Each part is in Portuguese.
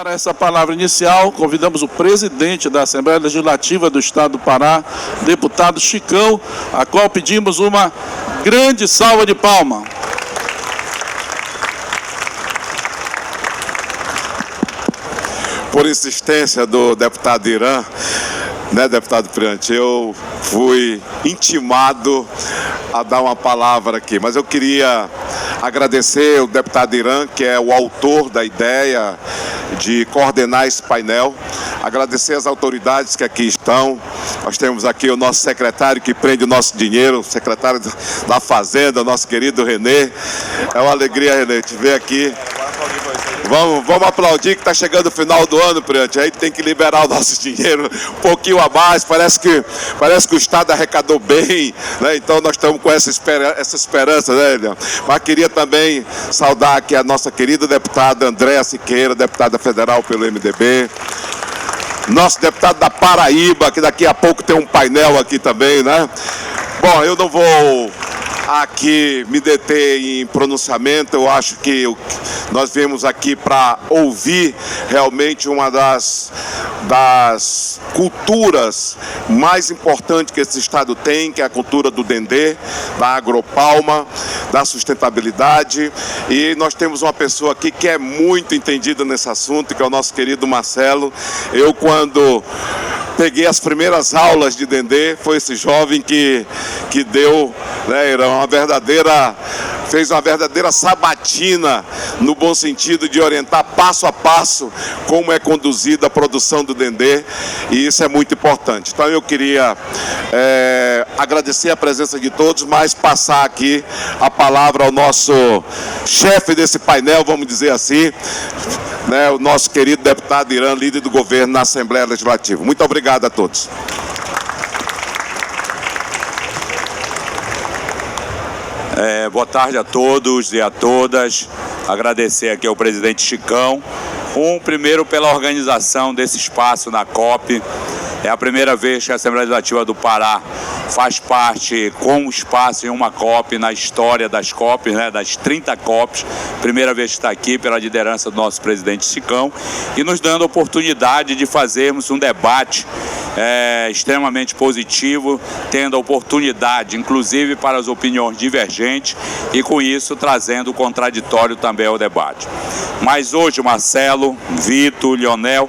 Para essa palavra inicial, convidamos o presidente da Assembleia Legislativa do Estado do Pará, deputado Chicão, a qual pedimos uma grande salva de palmas. Por insistência do deputado Irã, deputado Priante, eu fui intimado a dar uma palavra aqui, mas eu queria agradecer o deputado Irã, que é o autor da ideia de coordenar esse painel, agradecer as autoridades que aqui estão. Nós temos aqui o nosso secretário que prende o nosso dinheiro, o secretário da Fazenda, o nosso querido Renê. É uma alegria, Renê, te ver aqui. Vamos aplaudir que está chegando o final do ano, Priante. Aí tem que liberar o nosso dinheiro um pouquinho a mais. Parece que o Estado arrecadou bem, né? Então nós estamos com essa esperança, né, Elian? Mas queria também saudar aqui a nossa querida deputada Andréa Siqueira, deputada federal pelo MDB. Nosso deputado da Paraíba, que daqui a pouco tem um painel aqui também, né? Bom, eu não vou aqui me deter em pronunciamento. Eu acho que nós viemos aqui para ouvir realmente uma das culturas mais importantes que esse estado tem, que é a cultura do Dendê, da agropalma, da sustentabilidade. E nós temos uma pessoa aqui que é muito entendida nesse assunto, que é o nosso querido Marcelo. Eu, quando peguei as primeiras aulas de Dendê, foi esse jovem que deu, né, Irã, fez uma verdadeira sabatina, no bom sentido de orientar passo a passo como é conduzida a produção do Dendê, e isso é muito importante. Então eu queria agradecer a presença de todos, mas passar aqui a palavra ao nosso chefe desse painel, vamos dizer assim, né, o nosso querido deputado Irã, líder do governo na Assembleia Legislativa. Muito obrigado a todos. Boa tarde a todos e a todas. Agradecer aqui ao presidente Chicão. Primeiro pela organização desse espaço na COP. É a primeira vez que a Assembleia Legislativa do Pará faz parte com o espaço em uma COP na história das COPs, né, das 30 COPs. Primeira vez que está aqui pela liderança do nosso presidente Chicão e nos dando a oportunidade de fazermos um debate extremamente positivo, tendo a oportunidade, inclusive para as opiniões divergentes e com isso trazendo o contraditório também ao debate. Mas hoje Marcelo, Vitor, Lionel,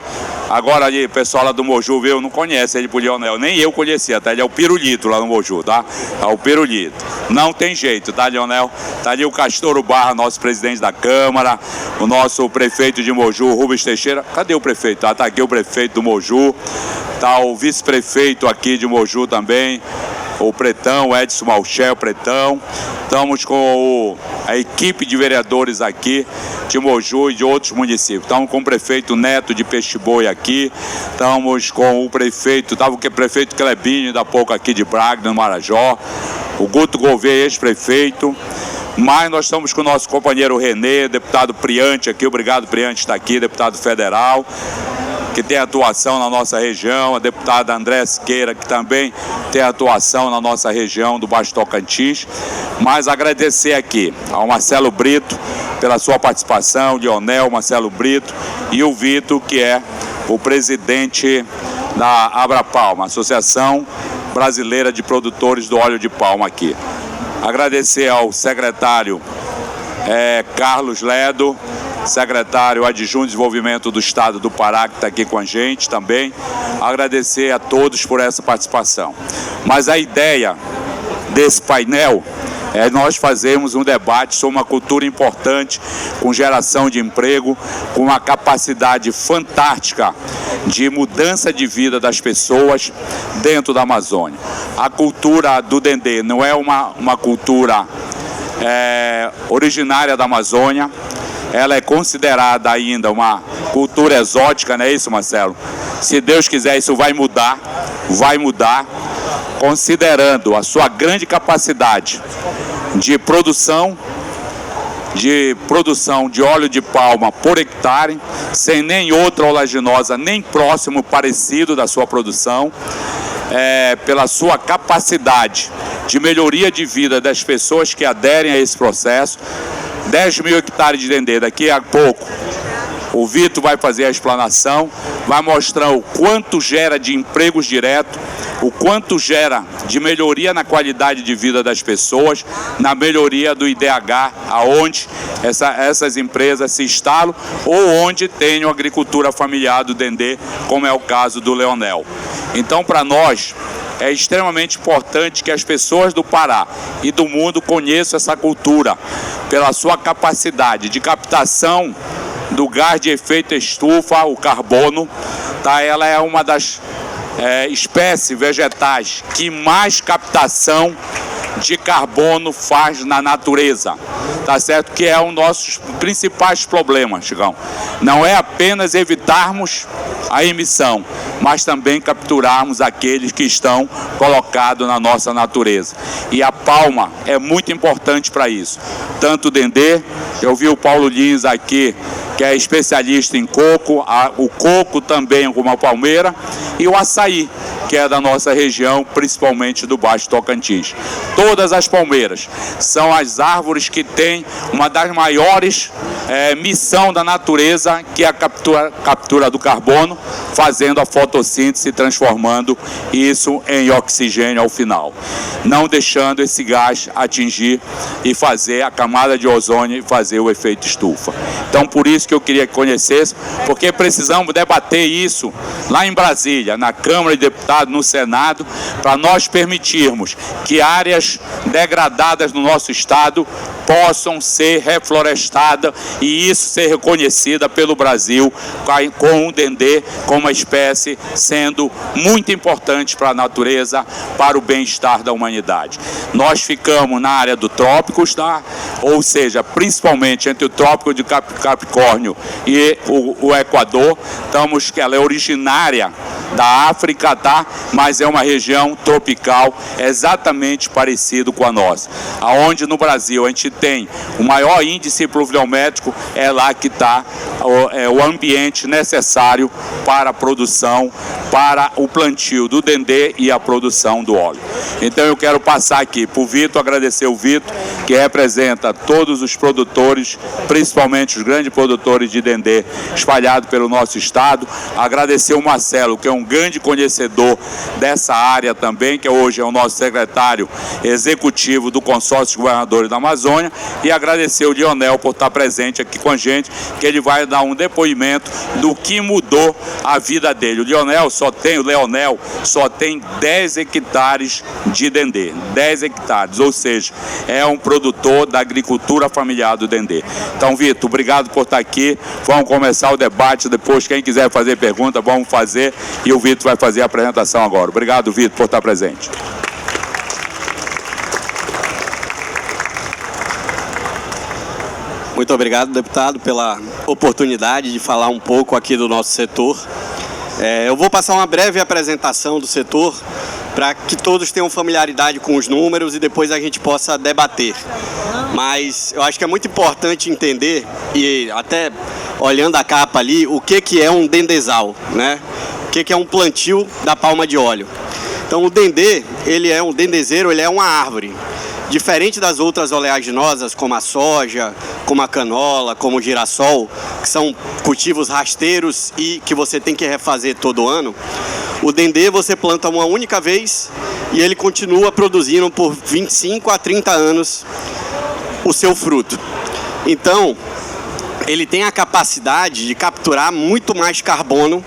agora ali o pessoal lá do Moju, viu? Não conhece ele por Lionel, nem eu conhecia, tá? Ele é o pirulito lá no Moju, tá? É o pirulito. Não tem jeito, tá, Lionel? Tá ali o Castoro Barra, nosso presidente da Câmara, o nosso prefeito de Moju, Rubens Teixeira. Cadê o prefeito? Tá aqui o prefeito do Moju, tá o vice-prefeito aqui de Moju também, o Pretão, Edson Malchel, Pretão. Estamos com a equipe de vereadores aqui de Moju e de outros municípios. Estamos com o prefeito Neto de Peixe-Boi aqui, estamos com o prefeito, estava o prefeito Clebinho, da pouco aqui de Braga, no Marajó, o Guto Gouveia, ex-prefeito. Mas nós estamos com o nosso companheiro Renê, deputado Priante aqui, obrigado Priante está aqui, deputado federal, que tem atuação na nossa região, a deputada Andréa Siqueira, que também tem atuação na nossa região do Baixo Tocantins. Mas agradecer aqui ao Marcelo Brito pela sua participação, Lionel, Marcelo Brito e o Vitor, que é o presidente da Abrapalma, Associação Brasileira de Produtores do Óleo de Palma aqui. Agradecer ao secretário Carlos Ledo, secretário adjunto de Desenvolvimento do Estado do Pará, que está aqui com a gente também. Agradecer a todos por essa participação. Mas a ideia desse painel é nós fazermos um debate sobre uma cultura importante, com geração de emprego, com uma capacidade fantástica de mudança de vida das pessoas dentro da Amazônia. A cultura do Dendê não é uma cultura originária da Amazônia, ela é considerada ainda uma cultura exótica, não é isso, Marcelo? Se Deus quiser, isso vai mudar, considerando a sua grande capacidade de produção de óleo de palma por hectare, sem nem outra oleaginosa, nem próximo parecido da sua produção, pela sua capacidade de melhoria de vida das pessoas que aderem a esse processo. 10 mil hectares de Dendê, daqui a pouco O Vitor vai fazer a explanação, vai mostrar o quanto gera de empregos diretos, o quanto gera de melhoria na qualidade de vida das pessoas, na melhoria do IDH, aonde essas empresas se instalam ou onde tem a agricultura familiar do Dendê, como é o caso do Leonel. Então, para nós, é extremamente importante que as pessoas do Pará e do mundo conheçam essa cultura pela sua capacidade de captação do gás de efeito estufa, o carbono. Tá? Ela é uma das espécies vegetais que mais captação de carbono faz na natureza, tá certo? Que é um dos nossos principais problemas, Chicão. Não é apenas evitarmos a emissão, mas também capturarmos aqueles que estão colocados na nossa natureza. E a palma é muito importante para isso. Tanto o Dendê, eu vi o Paulo Lins aqui, que é especialista em coco, o coco também como a palmeira, e o açaí, que é da nossa região, principalmente do Baixo Tocantins. Todas as palmeiras são as árvores que têm uma das maiores missão da natureza, que é a captura do carbono, fazendo a fotossíntese, transformando isso em oxigênio ao final, não deixando esse gás atingir e fazer a camada de ozônio e fazer o efeito estufa. Então, por isso que eu queria que conhecesse, porque precisamos debater isso lá em Brasília, na Câmara de Deputados, no Senado, para nós permitirmos que áreas degradadas no nosso estado possam ser reflorestadas e isso ser reconhecida pelo Brasil com o Dendê como uma espécie sendo muito importante para a natureza, para o bem-estar da humanidade. Nós ficamos na área do trópicos, tá? Ou seja, principalmente entre o trópico de Capricórnio e o Equador, que ela é originária da África, tá? Mas é uma região tropical exatamente parecido com a nossa. Aonde no Brasil a gente tem o maior índice pluviométrico, é lá que está o ambiente necessário para a produção, para o plantio do Dendê e a produção do óleo. Então eu quero passar aqui para o Vitor, agradecer o Vitor, que representa todos os produtores, principalmente os grandes produtores de Dendê espalhados pelo nosso estado. Agradecer o Marcelo, que é um grande conhecedor dessa área também, que hoje é o nosso secretário executivo do Consórcio de Governadores da Amazônia, e agradecer o Leonel por estar presente aqui com a gente, que ele vai dar um depoimento do que mudou a vida dele. O Leonel só tem 10 hectares de Dendê, 10 hectares, ou seja, é um produtor da agricultura familiar do Dendê. Então, Vitor, obrigado por estar aqui, vamos começar o debate, depois quem quiser fazer pergunta, vamos fazer, e o Vitor vai fazer a apresentação agora. Obrigado, Vitor, por estar presente. Muito obrigado, deputado, pela oportunidade de falar um pouco aqui do nosso setor. Eu vou passar uma breve apresentação do setor para que todos tenham familiaridade com os números e depois a gente possa debater. Mas eu acho que é muito importante entender, e até olhando a capa ali, o que é um dendezal, né? O que é um plantio da palma de óleo. Então o dendê, ele é um dendezeiro, ele é uma árvore. Diferente das outras oleaginosas, como a soja, como a canola, como o girassol, que são cultivos rasteiros e que você tem que refazer todo ano, o dendê você planta uma única vez e ele continua produzindo por 25 a 30 anos o seu fruto. Então, ele tem a capacidade de capturar muito mais carbono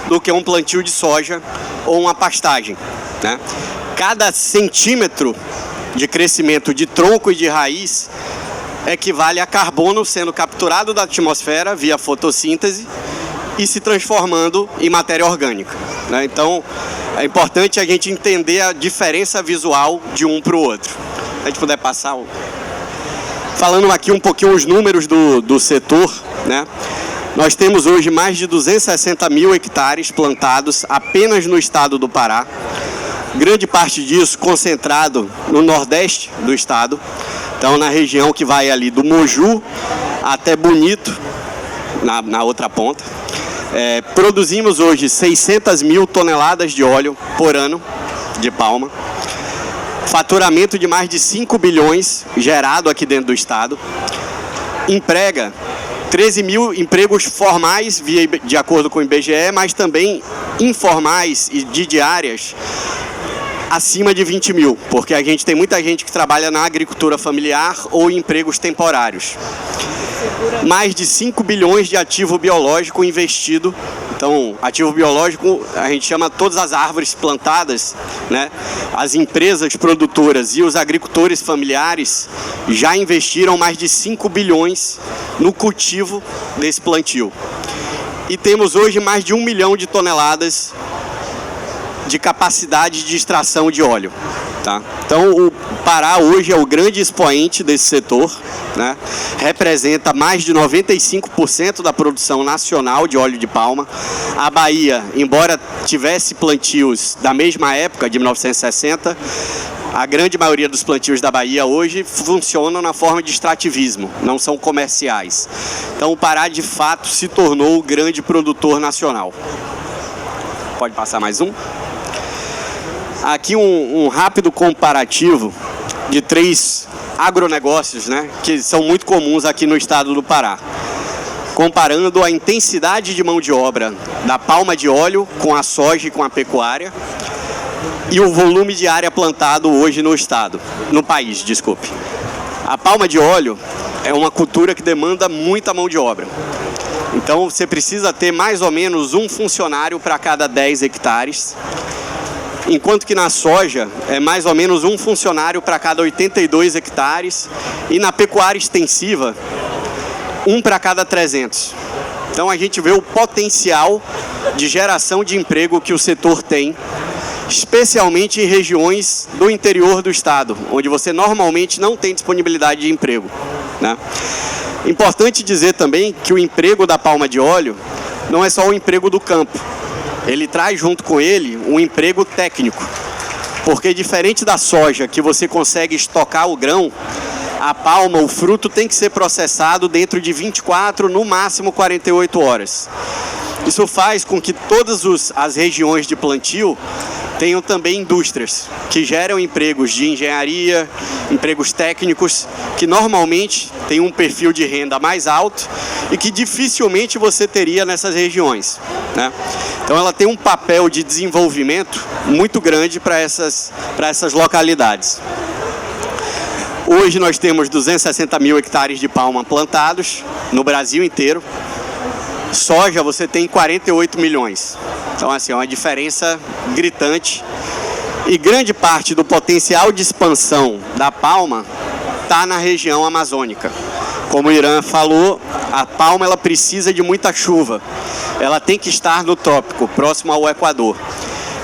do que um plantio de soja ou uma pastagem, né? Cada centímetro de crescimento de tronco e de raiz equivale a carbono sendo capturado da atmosfera via fotossíntese e se transformando em matéria orgânica, né? Então, é importante a gente entender a diferença visual de um para o outro. Se a gente puder passar falando aqui um pouquinho os números do setor, né? Nós temos hoje mais de 260 mil hectares plantados apenas no estado do Pará. Grande parte disso concentrado no nordeste do estado, então na região que vai ali do Moju até Bonito, na outra ponta. Produzimos hoje 600 mil toneladas de óleo por ano de palma, faturamento de mais de 5 bilhões gerado aqui dentro do estado, emprega 13 mil empregos formais, de acordo com o IBGE, mas também informais e de diárias acima de 20 mil, porque a gente tem muita gente que trabalha na agricultura familiar ou em empregos temporários. Mais de 5 bilhões de ativo biológico investido. Então, ativo biológico, a gente chama todas as árvores plantadas, né? As empresas produtoras e os agricultores familiares já investiram mais de 5 bilhões no cultivo desse plantio. E temos hoje mais de 1 milhão de toneladas de capacidade de extração de óleo. Tá? Então, o Pará hoje é o grande expoente desse setor, né? Representa mais de 95% da produção nacional de óleo de palma. A Bahia, embora tivesse plantios da mesma época, de 1960, a grande maioria dos plantios da Bahia hoje funcionam na forma de extrativismo, não são comerciais. Então, o Pará, de fato, se tornou o grande produtor nacional. Pode passar mais um? Aqui um rápido comparativo de 3 agronegócios, né, que são muito comuns aqui no estado do Pará. Comparando a intensidade de mão de obra da palma de óleo com a soja e com a pecuária e o volume de área plantado hoje no estado, no país, desculpe. A palma de óleo é uma cultura que demanda muita mão de obra. Então você precisa ter mais ou menos um funcionário para cada 10 hectares. Enquanto que na soja é mais ou menos um funcionário para cada 82 hectares e na pecuária extensiva, um para cada 300. Então a gente vê o potencial de geração de emprego que o setor tem, especialmente em regiões do interior do estado, onde você normalmente não tem disponibilidade de emprego, né? Importante dizer também que o emprego da palma de óleo não é só o emprego do campo. Ele traz junto com ele um emprego técnico, porque diferente da soja, que você consegue estocar o grão, a palma, o fruto, tem que ser processado dentro de 24, no máximo 48 horas. Isso faz com que todas as regiões de plantio tenham também indústrias que geram empregos de engenharia, empregos técnicos, que normalmente têm um perfil de renda mais alto e que dificilmente você teria nessas regiões, né? Então ela tem um papel de desenvolvimento muito grande para essas localidades. Hoje nós temos 260 mil hectares de palma plantados no Brasil inteiro. Soja você tem 48 milhões. Então, assim, é uma diferença gritante. E grande parte do potencial de expansão da palma está na região amazônica. Como o Irã falou, a palma ela precisa de muita chuva. Ela tem que estar no trópico, próximo ao Equador.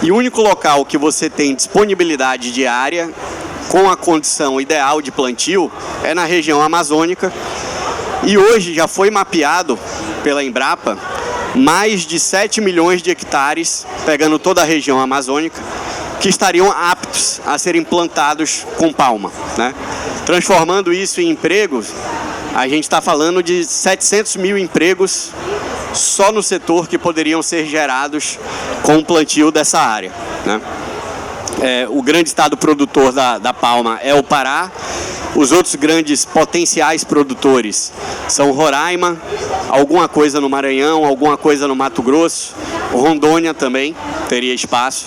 E o único local que você tem disponibilidade de área com a condição ideal de plantio é na região amazônica. E hoje já foi mapeado pela Embrapa mais de 7 milhões de hectares, pegando toda a região amazônica, que estariam aptos a serem plantados com palma, né? Transformando isso em empregos, a gente está falando de 700 mil empregos só no setor que poderiam ser gerados com o plantio dessa área, né? O grande estado produtor da palma é o Pará. Os outros grandes potenciais produtores são Roraima, alguma coisa no Maranhão, alguma coisa no Mato Grosso, Rondônia também teria espaço,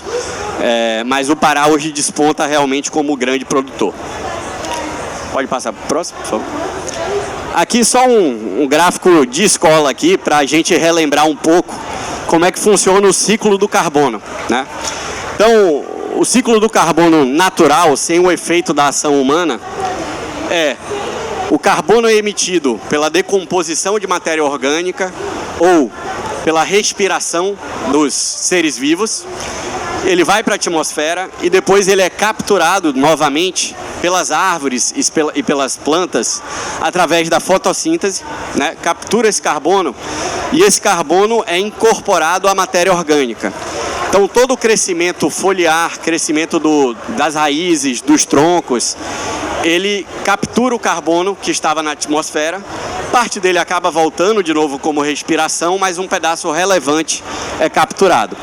mas o Pará hoje desponta realmente como o grande produtor. Pode passar para o próximo, por favor. Aqui só um gráfico de escola aqui para a gente relembrar um pouco como é que funciona o ciclo do carbono, né? Então, o ciclo do carbono natural, sem o efeito da ação humana, o carbono é emitido pela decomposição de matéria orgânica ou pela respiração dos seres vivos. Ele vai para a atmosfera e depois ele é capturado novamente pelas árvores e pelas plantas através da fotossíntese, né? Captura esse carbono e esse carbono é incorporado à matéria orgânica. Então todo o crescimento foliar, crescimento das raízes, dos troncos, ele captura o carbono que estava na atmosfera, parte dele acaba voltando de novo como respiração, mas um pedaço relevante é capturado.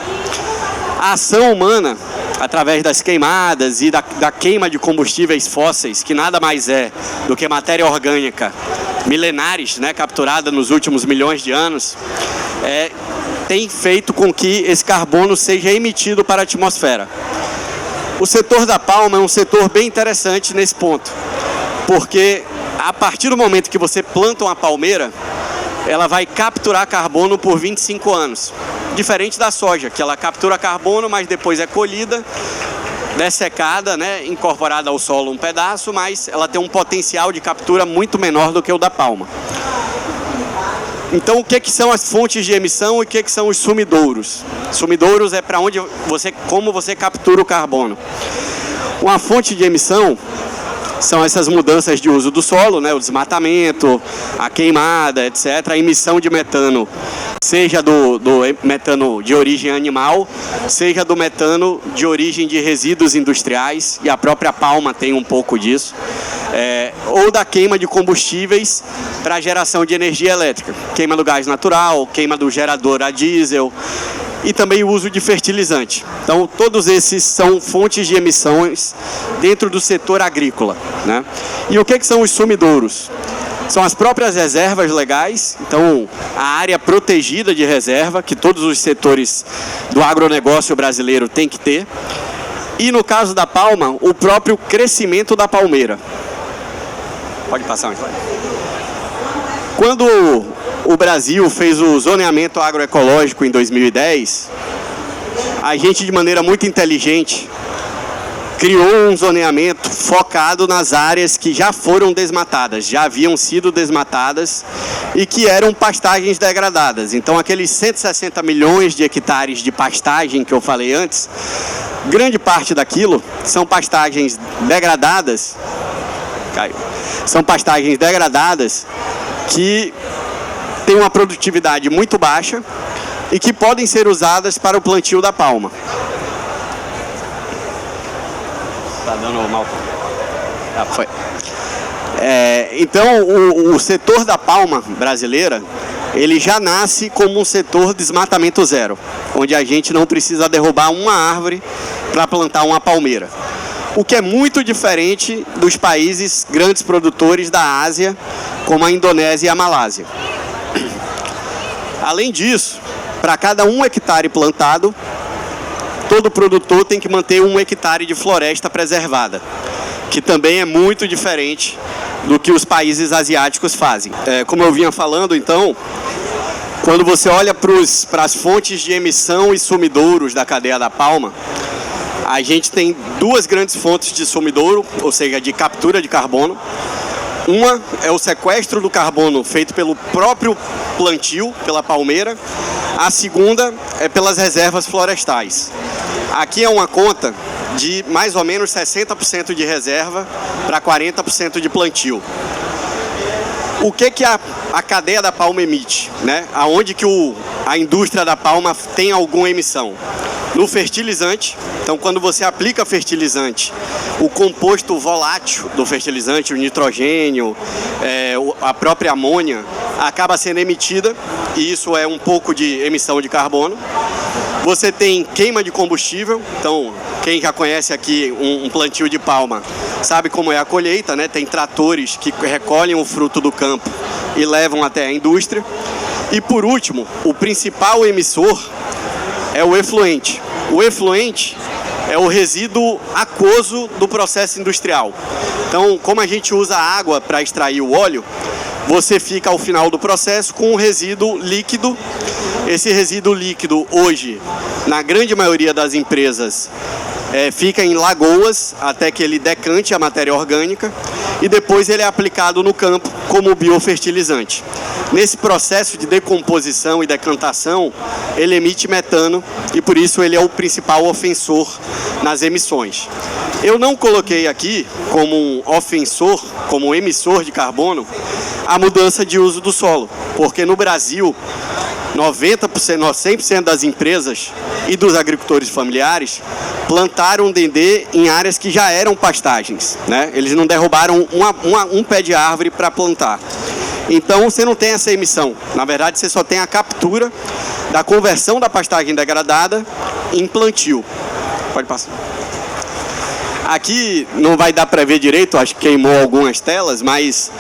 A ação humana, através das queimadas e da queima de combustíveis fósseis, que nada mais é do que matéria orgânica milenares, né, capturada nos últimos milhões de anos, tem feito com que esse carbono seja emitido para a atmosfera. O setor da palma é um setor bem interessante nesse ponto, porque a partir do momento que você planta uma palmeira, ela vai capturar carbono por 25 anos. Diferente da soja, que ela captura carbono, mas depois é colhida, dessecada, né, incorporada ao solo um pedaço, mas ela tem um potencial de captura muito menor do que o da palma. Então, o que são as fontes de emissão e o que são os sumidouros? Sumidouros é para onde como você captura o carbono. Uma fonte de emissão são essas mudanças de uso do solo, né, o desmatamento, a queimada, etc., a emissão de metano, seja do metano de origem animal, seja do metano de origem de resíduos industriais, e a própria palma tem um pouco disso, ou da queima de combustíveis para a geração de energia elétrica, queima do gás natural, queima do gerador a diesel, e também o uso de fertilizante. Então, todos esses são fontes de emissões dentro do setor agrícola, né? E o que são os sumidouros? São as próprias reservas legais, então a área protegida de reserva, que todos os setores do agronegócio brasileiro têm que ter. E no caso da palma, o próprio crescimento da palmeira. Pode passar, então. Quando o Brasil fez o zoneamento agroecológico em 2010, a gente, de maneira muito inteligente, criou um zoneamento focado nas áreas que já foram desmatadas, já haviam sido desmatadas e que eram pastagens degradadas. Então, aqueles 160 milhões de hectares de pastagem que eu falei antes, grande parte daquilo são pastagens degradadas. São pastagens degradadas que têm uma produtividade muito baixa e que podem ser usadas para o plantio da palma. Tá dando mal. Foi. Então, o setor da palma brasileira, ele já nasce como um setor de desmatamento zero, onde a gente não precisa derrubar uma árvore para plantar uma palmeira. O que é muito diferente dos países grandes produtores da Ásia, como a Indonésia e a Malásia. Além disso, para cada 1 hectare plantado, todo produtor tem que manter 1 hectare de floresta preservada, que também é muito diferente do que os países asiáticos fazem. Como eu vinha falando, então, quando você olha para as fontes de emissão e sumidouros da cadeia da palma, a gente tem 2 grandes fontes de sumidouro, ou seja, de captura de carbono. Uma é o sequestro do carbono feito pelo próprio plantio, pela palmeira. A segunda é pelas reservas florestais. Aqui é uma conta de mais ou menos 60% de reserva para 40% de plantio. O que a cadeia da palma emite, né? Aonde que a indústria da palma tem alguma emissão? No fertilizante. Então, quando você aplica fertilizante, o composto volátil do fertilizante, o nitrogênio, a própria amônia, acaba sendo emitida, e isso é um pouco de emissão de carbono. Você tem queima de combustível. Então, quem já conhece aqui um plantio de palma sabe como é a colheita, né? Tem tratores que recolhem o fruto do campo e levam até a indústria. E por último, o principal emissor é o efluente. O efluente é o resíduo aquoso do processo industrial. Então, como a gente usa água para extrair o óleo, você fica ao final do processo com um resíduo líquido. Esse resíduo líquido hoje, na grande maioria das empresas, fica em lagoas até que ele decante a matéria orgânica e depois ele é aplicado no campo como biofertilizante. Nesse processo de decomposição e decantação, ele emite metano e por isso ele é o principal ofensor nas emissões. Eu não coloquei aqui como um ofensor, como um emissor de carbono, a mudança de uso do solo, porque no Brasil 90%, 100% das empresas e dos agricultores familiares plantaram dendê em áreas que já eram pastagens, né? Eles não derrubaram um pé de árvore para plantar. Então você não tem essa emissão. Na verdade, você só tem a captura da conversão da pastagem degradada em plantio. Pode passar. Aqui não vai dar para ver direito, acho que queimou algumas telas, mas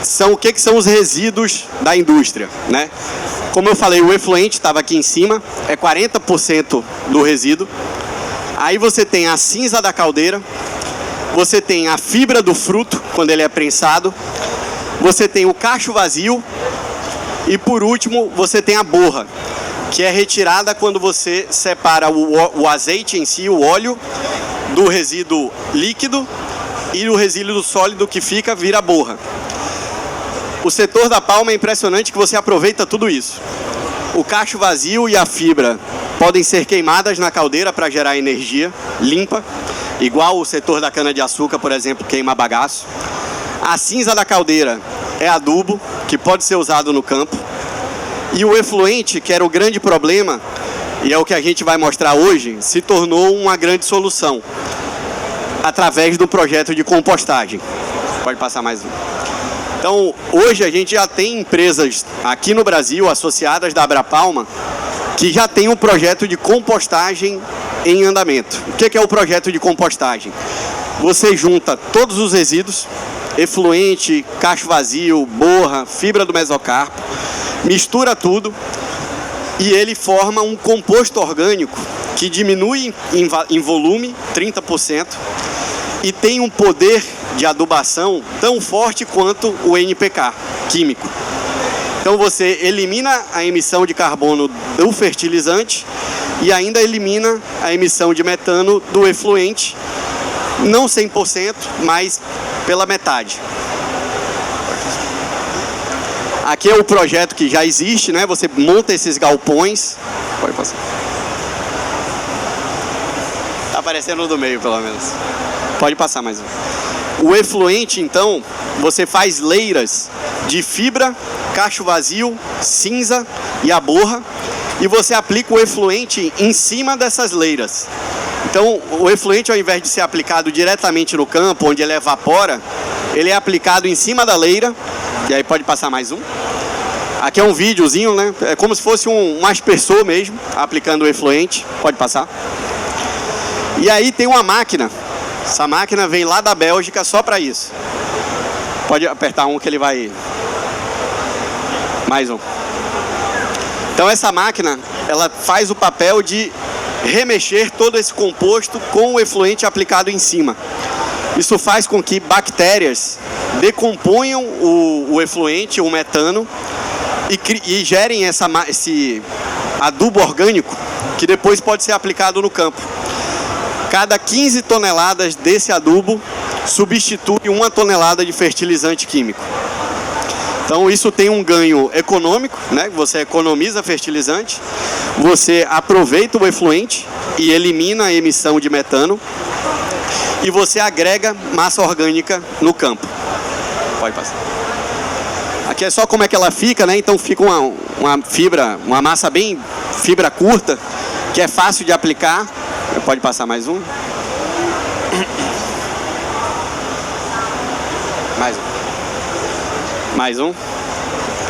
são o que são os resíduos da indústria, né? Como eu falei, o efluente estava aqui em cima, é 40% do resíduo. Aí você tem a cinza da caldeira, você tem a fibra do fruto, quando ele é prensado, você tem o cacho vazio e, por último, você tem a borra, que é retirada quando você separa o azeite em si, o óleo, do resíduo líquido e o resíduo sólido que fica vira borra. O setor da palma é impressionante que você aproveita tudo isso. O cacho vazio e a fibra podem ser queimadas na caldeira para gerar energia limpa, igual o setor da cana-de-açúcar, por exemplo, queima bagaço. A cinza da caldeira é adubo, que pode ser usado no campo. E o efluente, que era o grande problema, e é o que a gente vai mostrar hoje, se tornou uma grande solução, através do projeto de compostagem. Pode passar mais um. Então, hoje a gente já tem empresas aqui no Brasil, associadas da Abrapalma, que já tem um projeto de compostagem em andamento. O que é o projeto de compostagem? Você junta todos os resíduos, efluente, cacho vazio, borra, fibra do mesocarpo, mistura tudo e ele forma um composto orgânico que diminui em volume 30% e tem um poder de adubação tão forte quanto o NPK químico. Então você elimina a emissão de carbono do fertilizante e ainda elimina a emissão de metano do efluente, não 100%, mas pela metade. Aqui é o projeto que já existe, né? Você monta esses galpões. Pode passar. Tá aparecendo do meio, pelo menos. Pode passar mais um. O efluente, então, você faz leiras de fibra, cacho vazio, cinza e a borra, e você aplica o efluente em cima dessas leiras. Então, o efluente, ao invés de ser aplicado diretamente no campo, onde ele evapora, ele é aplicado em cima da leira, e aí pode passar mais um. Aqui é um videozinho, né? É como se fosse um aspersor mesmo, aplicando o efluente. Pode passar. E aí tem uma máquina. Essa máquina vem lá da Bélgica só para isso. Pode apertar um que ele vai... Mais um. Então essa máquina, ela faz o papel de remexer todo esse composto com o efluente aplicado em cima. Isso faz com que bactérias decomponham o efluente, o metano, e gerem esse adubo orgânico que depois pode ser aplicado no campo. Cada 15 toneladas desse adubo substitui 1 tonelada de fertilizante químico. Então isso tem um ganho econômico, né? Você economiza fertilizante, você aproveita o efluente e elimina a emissão de metano e você agrega massa orgânica no campo. Pode passar. Aqui é só como é que ela fica, né? Então fica uma fibra, uma massa bem fibra curta, que é fácil de aplicar. Pode passar mais um. Mais um.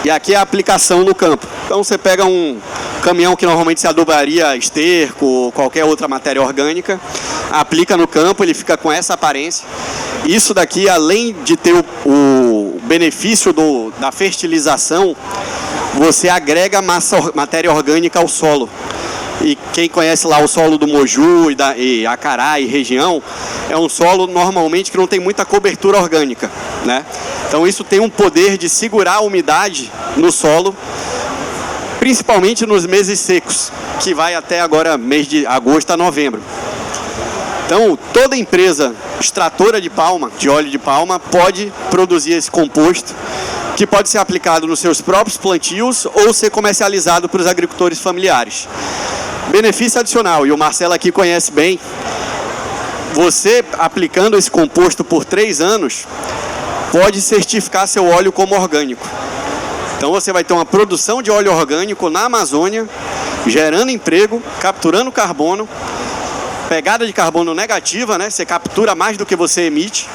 E aqui é a aplicação no campo. Então você pega um caminhão que normalmente se adubaria esterco ou qualquer outra matéria orgânica, aplica no campo, ele fica com essa aparência. Isso daqui, além de ter o benefício da fertilização, você agrega matéria orgânica ao solo. E quem conhece lá o solo do Moju e Acará e região, é um solo normalmente que não tem muita cobertura orgânica, né? Então isso tem um poder de segurar a umidade no solo, principalmente nos meses secos, que vai até agora mês de agosto a novembro. Então toda empresa extratora de palma, de óleo de palma, pode produzir esse composto, que pode ser aplicado nos seus próprios plantios ou ser comercializado para os agricultores familiares. Benefício adicional, e o Marcelo aqui conhece bem, você aplicando esse composto por 3 anos, pode certificar seu óleo como orgânico. Então você vai ter uma produção de óleo orgânico na Amazônia, gerando emprego, capturando carbono, pegada de carbono negativa, né? Você captura mais do que você emite,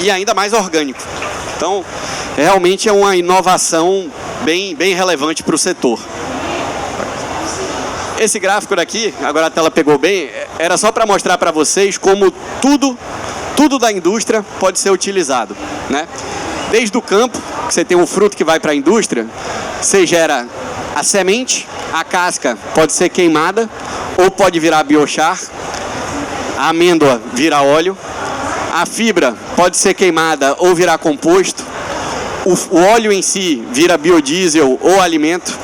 e ainda mais orgânico. Então, realmente é uma inovação bem relevante para o setor. Esse gráfico daqui, agora a tela pegou bem, era só para mostrar para vocês como tudo da indústria pode ser utilizado, né? Desde o campo, que você tem um fruto que vai para a indústria, você gera a semente, a casca pode ser queimada ou pode virar biochar, a amêndoa vira óleo, a fibra pode ser queimada ou virar composto, o óleo em si vira biodiesel ou alimento,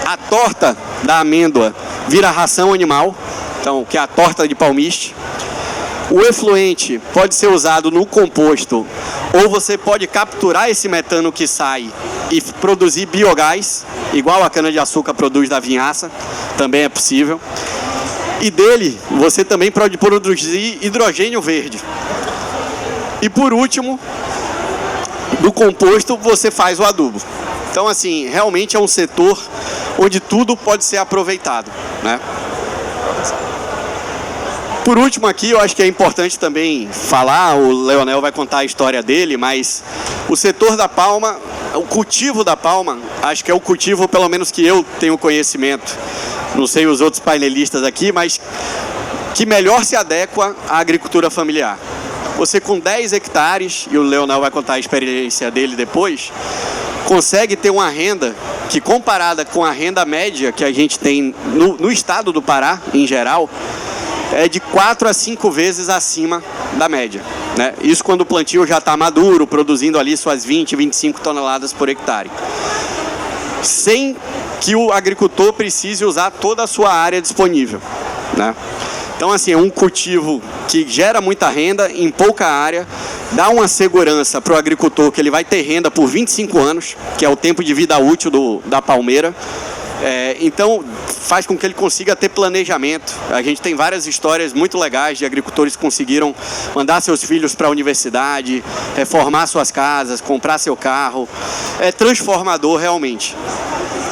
a torta da amêndoa vira ração animal, então, que é a torta de palmiste. O efluente pode ser usado no composto, ou você pode capturar esse metano que sai e produzir biogás, igual a cana-de-açúcar produz da vinhaça, também é possível. E dele, você também pode produzir hidrogênio verde. E por último, do composto, você faz o adubo. Então, assim, realmente é um setor onde tudo pode ser aproveitado, né? Por último aqui, eu acho que é importante também falar, o Leonel vai contar a história dele, mas o setor da palma, o cultivo da palma, acho que é o cultivo, pelo menos que eu tenho conhecimento, não sei os outros painelistas aqui, mas que melhor se adequa à agricultura familiar. Você com 10 hectares, e o Leonel vai contar a experiência dele depois, consegue ter uma renda que, comparada com a renda média que a gente tem no estado do Pará, em geral, é de 4 a 5 vezes acima da média, né? Isso quando o plantio já está maduro, produzindo ali suas 20, 25 toneladas por hectare. Sem que o agricultor precise usar toda a sua área disponível, né? Então, assim, é um cultivo que gera muita renda em pouca área, dá uma segurança para o agricultor que ele vai ter renda por 25 anos, que é o tempo de vida útil da palmeira. Então, faz com que ele consiga ter planejamento. A gente tem várias histórias muito legais de agricultores que conseguiram mandar seus filhos para a universidade, reformar suas casas, comprar seu carro. É transformador realmente.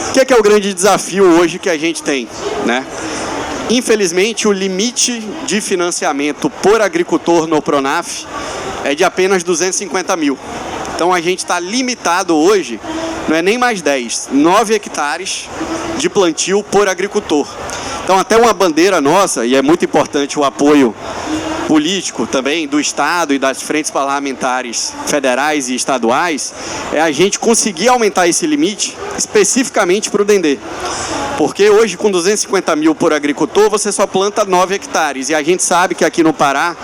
O que é o grande desafio hoje que a gente tem, né? Infelizmente, o limite de financiamento por agricultor no Pronaf é de apenas 250 mil. Então, a gente está limitado hoje, não é nem mais 10, 9 hectares de plantio por agricultor. Então, até uma bandeira nossa, e é muito importante o apoio político também do Estado e das frentes parlamentares federais e estaduais, é a gente conseguir aumentar esse limite especificamente para o Dendê. Porque hoje, com 250 mil por agricultor, você só planta 9 hectares. E a gente sabe que aqui no Pará,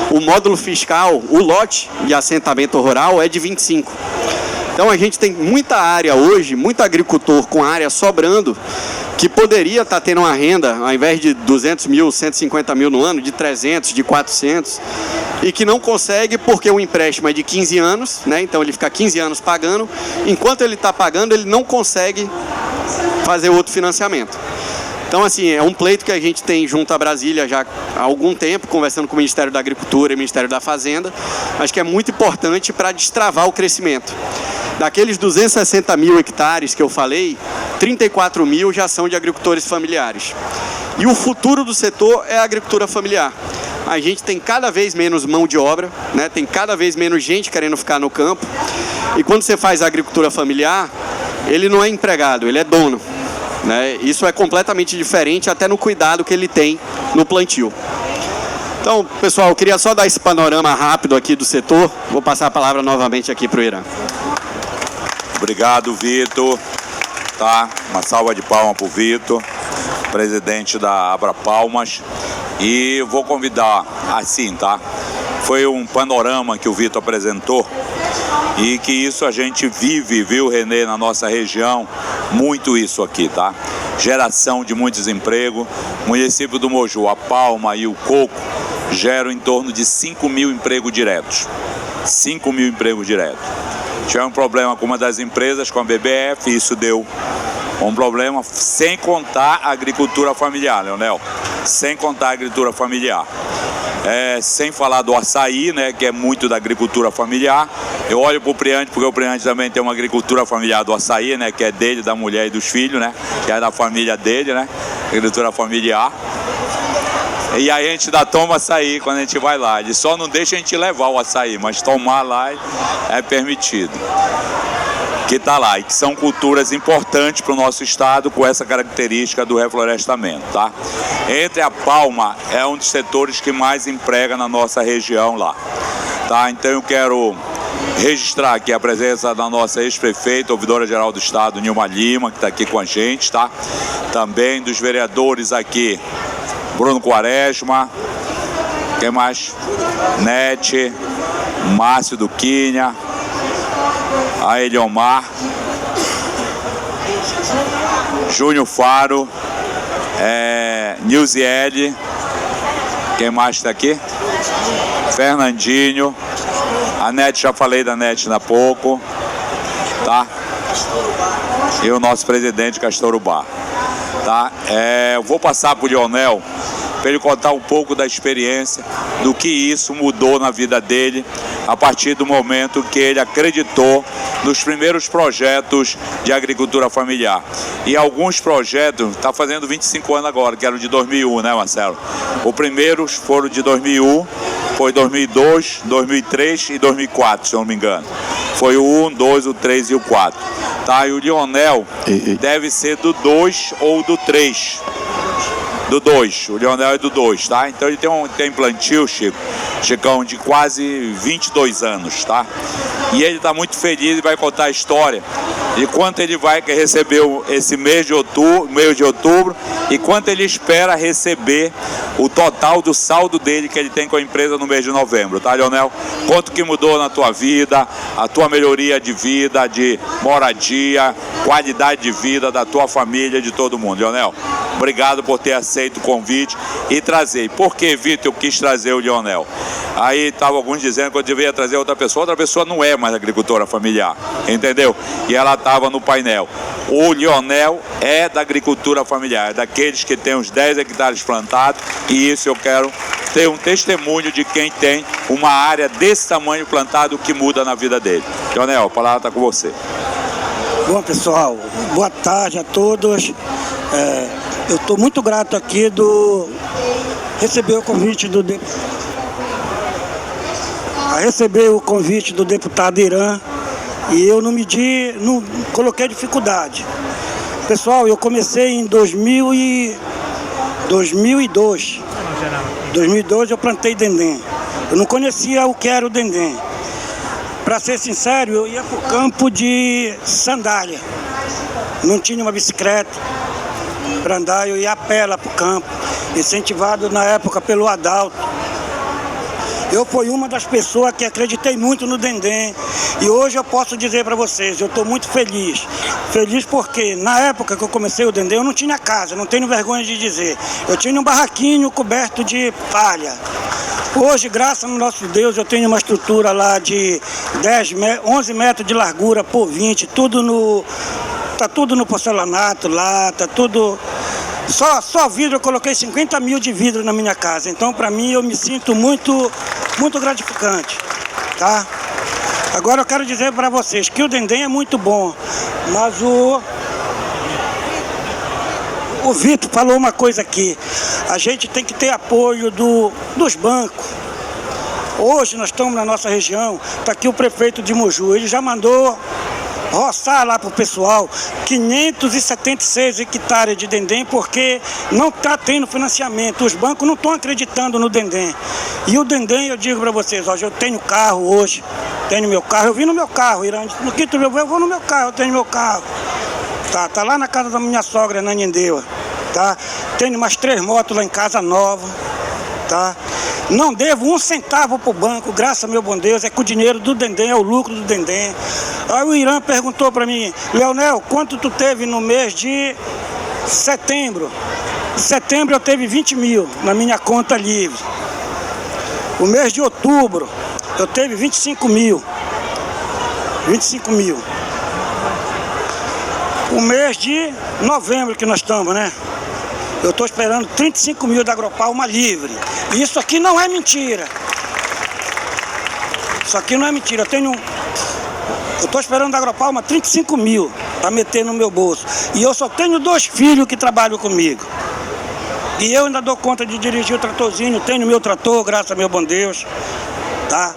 o módulo fiscal, o lote de assentamento rural é de 25. Então, a gente tem muita área hoje, muito agricultor com área sobrando, que poderia estar tendo uma renda, ao invés de 200 mil, 150 mil no ano, de 300, de 400, e que não consegue porque o empréstimo é de 15 anos, né? Então ele fica 15 anos pagando, enquanto ele está pagando, ele não consegue fazer outro financiamento. Então, assim, é um pleito que a gente tem junto a Brasília já há algum tempo, conversando com o Ministério da Agricultura e o Ministério da Fazenda, mas que é muito importante para destravar o crescimento. Daqueles 260 mil hectares que eu falei, 34 mil já são de agricultores familiares. E o futuro do setor é a agricultura familiar. A gente tem cada vez menos mão de obra, né? Tem cada vez menos gente querendo ficar no campo. E quando você faz a agricultura familiar, ele não é empregado, ele é dono, né? Isso é completamente diferente até no cuidado que ele tem no plantio. Então, pessoal, eu queria só dar esse panorama rápido aqui do setor. Vou passar a palavra novamente aqui para o Irã. Obrigado, Vitor. Tá? Uma salva de palmas para o Vitor, presidente da Abra Palmas. E vou convidar, assim, tá? Foi um panorama que o Vitor apresentou e que isso a gente vive, viu, Renê, na nossa região, muito isso aqui, tá? Geração de muito desemprego. O município do Moju, a Palma e o Coco geram em torno de 5 mil empregos diretos. 5 mil empregos diretos. Tivemos um problema com uma das empresas, com a BBF, e isso deu um problema, sem contar a agricultura familiar, Leonel. Sem contar a agricultura familiar. Sem falar do açaí, né, que é muito da agricultura familiar. Eu olho para o Priante, porque o Priante também tem uma agricultura familiar do açaí, né, que é dele, da mulher e dos filhos, né, que é da família dele, né, agricultura familiar. E aí a gente ainda toma açaí quando a gente vai lá. Ele só não deixa a gente levar o açaí, mas tomar lá é permitido. Que está lá, e que são culturas importantes para o nosso estado com essa característica do reflorestamento, tá? Entre a palma é um dos setores que mais emprega na nossa região lá, tá? Então eu quero registrar aqui a presença da nossa ex-prefeita, ouvidora-geral do Estado, Nilma Lima, que está aqui com a gente, tá? Também dos vereadores aqui, Bruno Quaresma, quem mais? Nete, Márcio Duquinha, a Eliomar, Júnior Faro, Nilziele, quem mais está aqui? Fernandinho, a Nete, já falei da Nete há pouco, tá? E o nosso presidente Castorubá, tá? Eu vou passar para o Lionel, para ele contar um pouco da experiência, do que isso mudou na vida dele, a partir do momento que ele acreditou nos primeiros projetos de agricultura familiar. E alguns projetos, está fazendo 25 anos agora, que eram de 2001, né, Marcelo? Os primeiros foram de 2001, foi 2002, 2003 e 2004, se eu não me engano. Foi o 1, 2, o 3 e o 4. Tá? E o Lionel deve ser do 2 ou do 3. Do 2, o Lionel é do 2, tá? Então ele tem plantio, Chicão, de quase 22 anos, tá? E ele está muito feliz e vai contar a história de quanto ele vai receber esse mês de outubro e quanto ele espera receber o total do saldo dele que ele tem com a empresa no mês de novembro, tá, Lionel? Quanto que mudou na tua vida, a tua melhoria de vida, de moradia, qualidade de vida da tua família, de todo mundo. Lionel, obrigado por ter aceito o convite e trazer. Por que, Vitor, eu quis trazer o Lionel? Aí estavam alguns dizendo que eu devia trazer outra pessoa não é mais agricultora familiar, entendeu? E ela estava no painel. O Lionel é da agricultura familiar, é daqueles que tem uns 10 hectares plantados, e isso eu quero ter um testemunho de quem tem uma área desse tamanho plantada, o que muda na vida dele. Lionel, a palavra está com você. Bom, pessoal, boa tarde a todos. Eu estou muito grato aqui receber o convite do deputado Irã, e eu não coloquei dificuldade. Pessoal, eu comecei em 2002. 2002 eu plantei dendê. Eu não conhecia o que era o dendê. Para ser sincero, eu ia para o campo de sandália. Não tinha uma bicicleta para andar, eu ia a pé lá para o campo, incentivado na época pelo Adalto. Eu fui uma das pessoas que acreditei muito no dendê, e hoje eu posso dizer para vocês, eu estou muito feliz. Feliz porque na época que eu comecei o dendê eu não tinha casa, não tenho vergonha de dizer. Eu tinha um barraquinho coberto de palha. Hoje, graças ao nosso Deus, eu tenho uma estrutura lá de 11 metros de largura por 20, tá tudo no porcelanato lá, tá tudo... Só vidro, eu coloquei 50 mil de vidro na minha casa. Então, para mim, eu me sinto muito gratificante, tá? Agora, eu quero dizer para vocês que o dendê é muito bom, mas o Vitor falou uma coisa aqui. A gente tem que ter apoio dos bancos. Hoje, nós estamos na nossa região, está aqui o prefeito de Moju, ele já mandou roçar lá para o pessoal 576 hectares de dendê, porque não está tendo financiamento, os bancos não estão acreditando no dendê. E o dendê, eu digo para vocês, hoje eu tenho carro hoje, tenho meu carro, eu vim no meu carro, Irã, no que tu viu, eu vou no meu carro, eu tenho meu carro. Tá lá na casa da minha sogra, na Nindeua, tá? Tenho umas 3 motos lá em casa nova, tá? Não devo 1 centavo para o banco, graças a meu bom Deus, é que o dinheiro do dendê, é o lucro do dendê. Aí o Irã perguntou para mim, Leonel, quanto tu teve no mês de setembro? Setembro eu teve 20 mil na minha conta livre. O mês de outubro eu teve 25 mil. 25 mil. O mês de novembro que nós estamos, né? Eu estou esperando 35 mil da Agropalma livre. E isso aqui não é mentira. Isso aqui não é mentira. Eu estou esperando da Agropalma 35 mil para meter no meu bolso. E eu só tenho 2 filhos que trabalham comigo. E eu ainda dou conta de dirigir o tratorzinho, tenho meu trator, graças a meu bom Deus. Tá?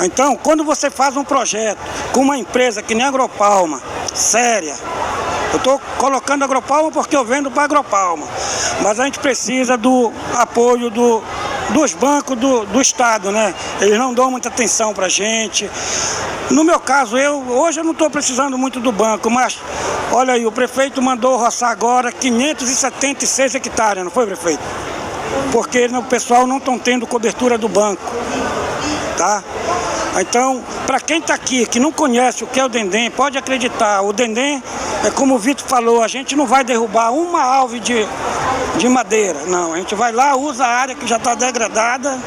Então, quando você faz um projeto com uma empresa que nem a Agropalma, séria, eu estou colocando Agropalma porque eu vendo para Agropalma, mas a gente precisa do apoio dos bancos do Estado, né? Eles não dão muita atenção pra gente. No meu caso, hoje eu não estou precisando muito do banco, mas olha aí, o prefeito mandou roçar agora 576 hectares, não foi, prefeito? Porque o pessoal não está tendo cobertura do banco, tá? Então, para quem está aqui, que não conhece o que é o Dendê, pode acreditar, o Dendê, é como o Vitor falou, a gente não vai derrubar uma árvore de madeira, não, a gente vai lá, usa a área que já está degradada,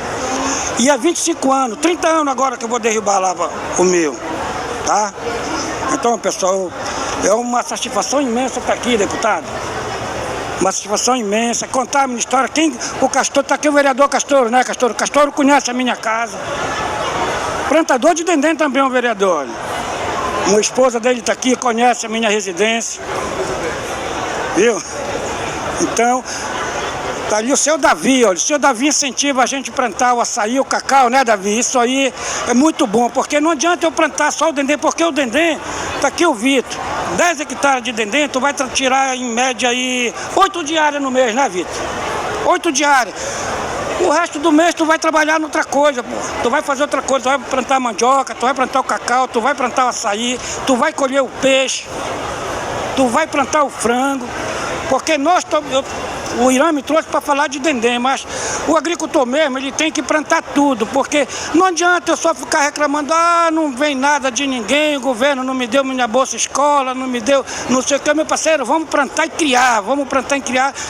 e há 25 anos, 30 anos agora que eu vou derrubar lá o meu, tá? Então, pessoal, é uma satisfação imensa estar aqui, deputado. Uma satisfação imensa, contar a minha história. O Castor, está aqui o vereador Castor, né, Castor? O Castor conhece a minha casa. Plantador de Dendê também é um vereador. Uma esposa dele está aqui, conhece a minha residência. Viu? Então, tá ali o seu Davi, olha. O seu Davi incentiva a gente a plantar o açaí, o cacau, né, Davi? Isso aí é muito bom, porque não adianta eu plantar só o Dendê, porque o Dendê, tá aqui o Vitor. 10 hectares de Dendê, tu vai tirar em média aí 8 diárias no mês, né, Vitor? 8 diárias. O resto do mês tu vai trabalhar em outra coisa, pô. Tu vai fazer outra coisa, tu vai plantar mandioca, tu vai plantar o cacau, tu vai plantar o açaí, tu vai colher o peixe, tu vai plantar o frango, porque o Irã me trouxe para falar de Dendê, mas o agricultor mesmo, ele tem que plantar tudo, porque não adianta eu só ficar reclamando, não vem nada de ninguém, o governo não me deu minha bolsa escola, não me deu não sei o que, meu parceiro, vamos plantar e criar,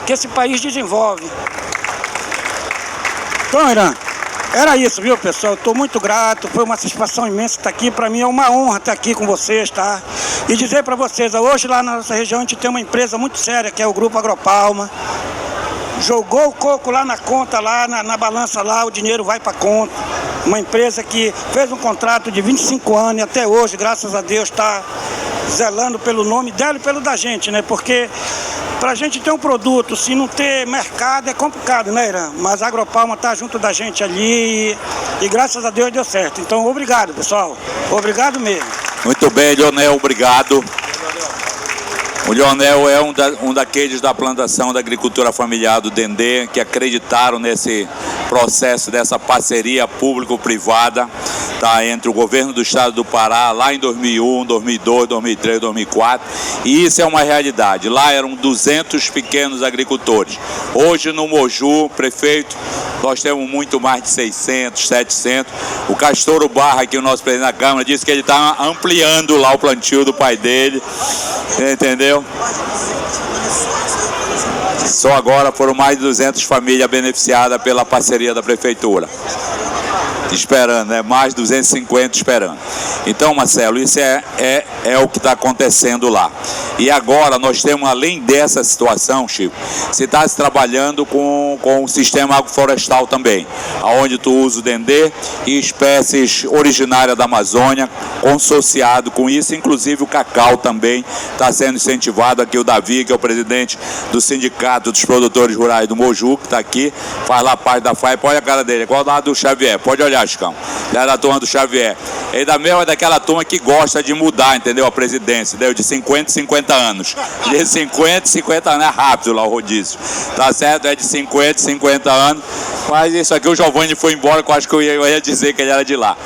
que esse país desenvolve. Então, Irã, era isso, viu, pessoal? Estou muito grato, foi uma satisfação imensa estar aqui. Para mim é uma honra estar aqui com vocês, tá? E dizer para vocês, hoje lá na nossa região a gente tem uma empresa muito séria, que é o Grupo Agropalma. Jogou o coco lá na conta, lá na balança lá, o dinheiro vai para conta. Uma empresa que fez um contrato de 25 anos e até hoje, graças a Deus, está zelando pelo nome dela e pelo da gente, né? Porque para a gente ter um produto, se não ter mercado, é complicado, né, Irã? Mas a Agropalma está junto da gente ali e graças a Deus deu certo. Então, obrigado, pessoal. Obrigado mesmo. Muito bem, Leonel, obrigado. O Leonel é um daqueles da plantação da agricultura familiar do Dendê que acreditaram nesse processo dessa parceria público-privada, tá, entre o governo do estado do Pará lá em 2001, 2002, 2003, 2004, e isso é uma realidade. Lá eram 200 pequenos agricultores. Hoje no Moju, prefeito, nós temos muito mais de 600, 700. O Castor Barra, aqui o nosso presidente da Câmara, disse que ele está ampliando lá o plantio do pai dele, entendeu? Só agora foram mais de 200 famílias beneficiadas pela parceria da prefeitura. Esperando, né? Mais 250 esperando. Então, Marcelo, isso é o que está acontecendo lá. E agora nós temos, além dessa situação, Chico, se está se trabalhando com o sistema agroflorestal também, onde tu usa o Dendê e espécies originárias da Amazônia, consociado com isso, inclusive o cacau também está sendo incentivado. Aqui o Davi, que é o presidente do Sindicato dos Produtores Rurais do Moju, que está aqui, faz lá parte da FAIP. Olha a cara dele, igual lá do Xavier, pode olhar, Chicão, é da turma do Xavier. Ele da mesma daquela turma que gosta de mudar, entendeu? A presidência, entendeu? De 50 em 50 anos. De 50 em 50 anos, é rápido lá o rodízio. Tá certo? É de 50 em 50 anos. Mas isso aqui o Giovanni foi embora, que eu acho que eu ia dizer que ele era de lá.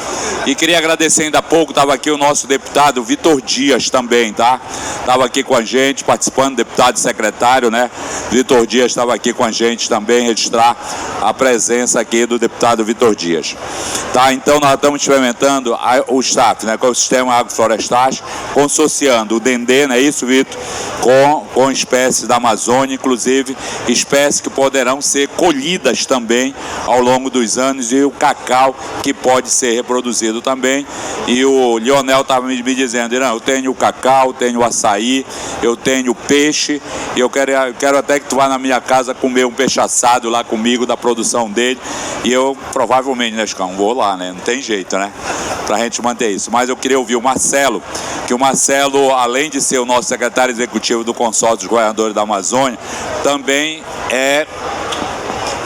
E queria agradecer ainda há pouco, estava aqui o nosso deputado Vitor Dias também, tá? Estava aqui com a gente, participando, deputado e secretário, né? Vitor Dias estava aqui com a gente também, registrar a presença aqui do deputado Vitor Dias. Tá? Então nós estamos experimentando o STAF, né? Com o sistema agroflorestais, consociando o Dendê, não é isso, Vitor? Com espécies da Amazônia, inclusive espécies que poderão ser colhidas também ao longo dos anos, e o cacau que pode ser reproduzido também. E o Leonel estava me dizendo, Irã, eu tenho o cacau, tenho o açaí, eu tenho peixe, e eu quero até que tu vá na minha casa comer um peixe assado lá comigo, da produção dele, e eu provavelmente, né, Chicão, vou lá, né, não tem jeito, né, pra gente manter isso. Mas eu queria ouvir o Marcelo, que o Marcelo, além de ser o nosso secretário executivo do consórcio dos governadores da Amazônia, também é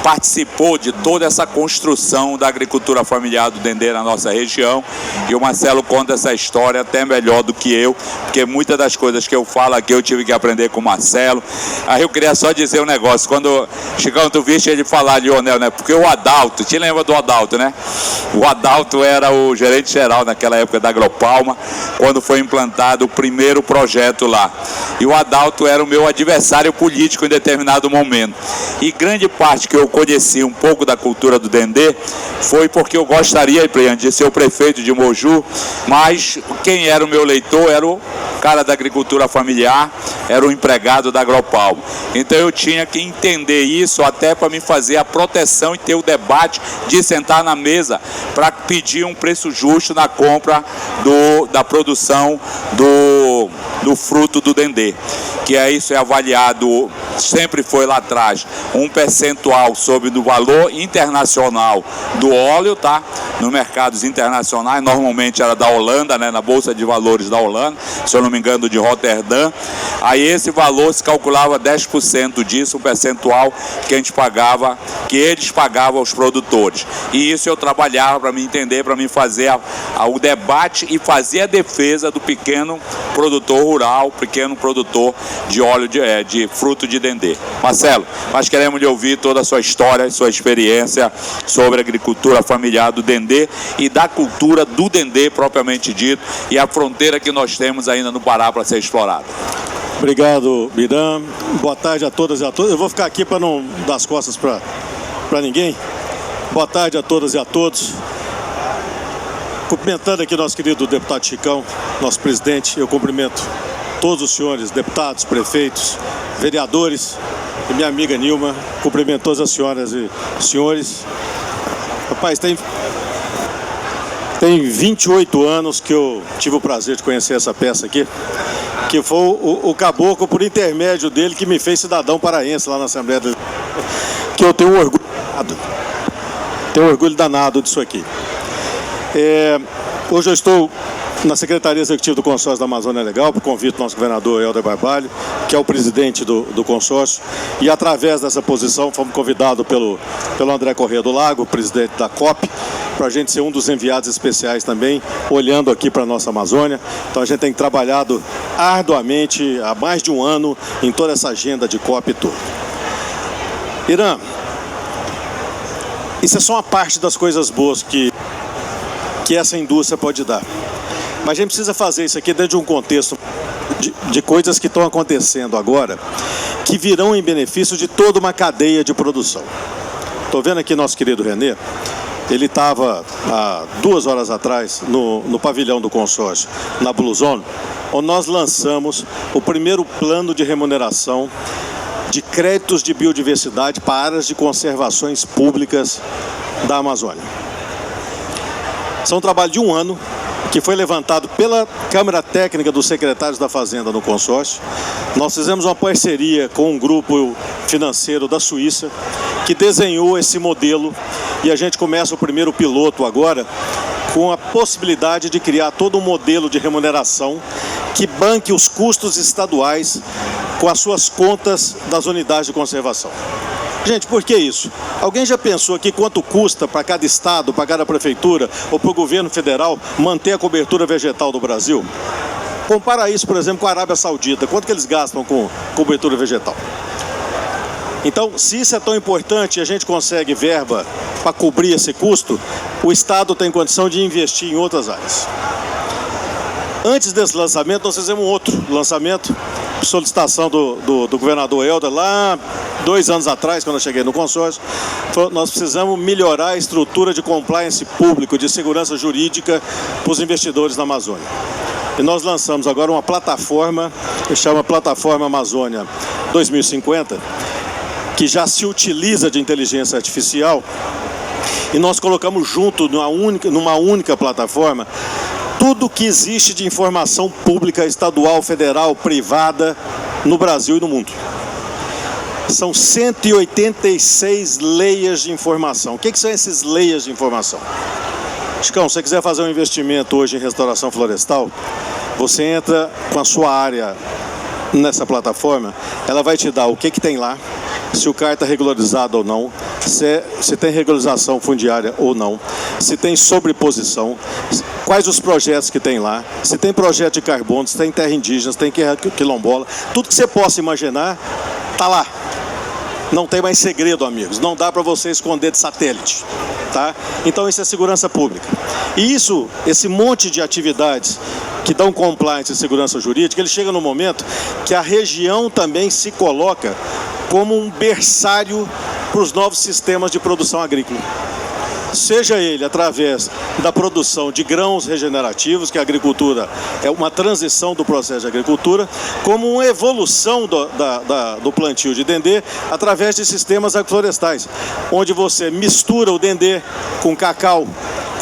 participou de toda essa construção da agricultura familiar do Dendê na nossa região, e o Marcelo conta essa história até melhor do que eu, porque muitas das coisas que eu falo aqui eu tive que aprender com o Marcelo. Aí eu queria só dizer um negócio, quando, Chicão, tu viste ele falar de Lionel, né? Porque o Adalto, te lembra do Adalto, né? O Adalto era o gerente geral naquela época da Agropalma, quando foi implantado o primeiro projeto lá. E o Adalto era o meu adversário político em determinado momento. E grande parte que eu conheci um pouco da cultura do Dendê foi porque eu gostaria, de ser o prefeito de Moju, mas quem era o meu eleitor era o cara da agricultura familiar, era o empregado da Agropalma. Então eu tinha que entender isso até para me fazer a proteção e ter o debate de sentar na mesa para pedir um preço justo na compra da produção do fruto do Dendê. Que isso é avaliado, sempre foi lá atrás, um percentual sobre o valor internacional do óleo, tá? Nos mercados internacionais, normalmente era da Holanda, né? Na Bolsa de Valores da Holanda, se eu não me engano, de Roterdã. Aí esse valor se calculava 10% disso, o percentual que a gente pagava, que eles pagavam aos produtores. E isso eu trabalhava para me entender, para me fazer o debate e fazer a defesa do pequeno produtor rural, pequeno produtor de óleo de fruto de Dendê. Marcelo, nós queremos lhe ouvir toda a sua história, sua experiência sobre a agricultura familiar do Dendê e da cultura do Dendê propriamente dito e a fronteira que nós temos ainda no Pará para ser explorada. Obrigado, Biram. Boa tarde a todas e a todos. Eu vou ficar aqui para não dar as costas para ninguém. Boa tarde a todas e a todos. Cumprimentando aqui nosso querido deputado Chicão, nosso presidente, eu cumprimento todos os senhores deputados, prefeitos, vereadores e minha amiga Nilma. Cumprimento todas as senhoras e senhores. Rapaz, tem 28 anos que eu tive o prazer de conhecer essa peça aqui, que foi o caboclo, por intermédio dele, que me fez cidadão paraense lá na Assembleia do... que eu tenho orgulho danado disso aqui. Hoje eu estou na Secretaria Executiva do Consórcio da Amazônia Legal, por convite do nosso governador Helder Barbalho, que é o presidente do consórcio, e através dessa posição fomos convidados pelo André Corrêa do Lago, presidente da COP, para a gente ser um dos enviados especiais também, olhando aqui para a nossa Amazônia. Então a gente tem trabalhado arduamente há mais de um ano em toda essa agenda de COP e tudo. Irã, isso é só uma parte das coisas boas que essa indústria pode dar. Mas a gente precisa fazer isso aqui dentro de um contexto de coisas que estão acontecendo agora, que virão em benefício de toda uma cadeia de produção. Estou vendo aqui nosso querido Renê, ele estava há 2 horas atrás no pavilhão do consórcio, na Blue Zone, onde nós lançamos o primeiro plano de remuneração de créditos de biodiversidade para áreas de conservações públicas da Amazônia. Isso é um trabalho de 1 ano, que foi levantado pela Câmara Técnica dos Secretários da Fazenda no consórcio. Nós fizemos uma parceria com um grupo financeiro da Suíça, que desenhou esse modelo, e a gente começa o primeiro piloto agora, com a possibilidade de criar todo um modelo de remuneração que banque os custos estaduais com as suas contas das unidades de conservação. Gente, por que isso? Alguém já pensou aqui quanto custa para cada estado, para cada prefeitura ou para o governo federal manter a cobertura vegetal do Brasil? Compara isso, por exemplo, com a Arábia Saudita. Quanto que eles gastam com cobertura vegetal? Então, se isso é tão importante e a gente consegue verba para cobrir esse custo, o Estado tem condição de investir em outras áreas. Antes desse lançamento, nós fizemos um outro lançamento, solicitação do governador Helder, lá 2 anos atrás, quando eu cheguei no consórcio. Nós precisamos melhorar a estrutura de compliance público, de segurança jurídica para os investidores na Amazônia. E nós lançamos agora uma plataforma, que chama Plataforma Amazônia 2050, que já se utiliza de inteligência artificial, e nós colocamos junto numa única plataforma tudo que existe de informação pública, estadual, federal, privada, no Brasil e no mundo. São 186 layers de informação. O que são esses layers de informação? Chicão, se você quiser fazer um investimento hoje em restauração florestal, você entra com a sua área nessa plataforma, ela vai te dar o que tem lá, se o CAR está regularizado ou não, se tem regularização fundiária ou não, se tem sobreposição, quais os projetos que tem lá, se tem projeto de carbono, se tem terra indígena, se tem quilombola, tudo que você possa imaginar está lá. Não tem mais segredo, amigos. Não dá para você esconder de satélite, tá? Então isso é segurança pública. E isso, esse monte de atividades que dão compliance e segurança jurídica, ele chega no momento que a região também se coloca como um berçário para os novos sistemas de produção agrícola. Seja ele através da produção de grãos regenerativos, que a agricultura é uma transição do processo de agricultura, como uma evolução do plantio de dendê através de sistemas agroflorestais, onde você mistura o dendê com cacau,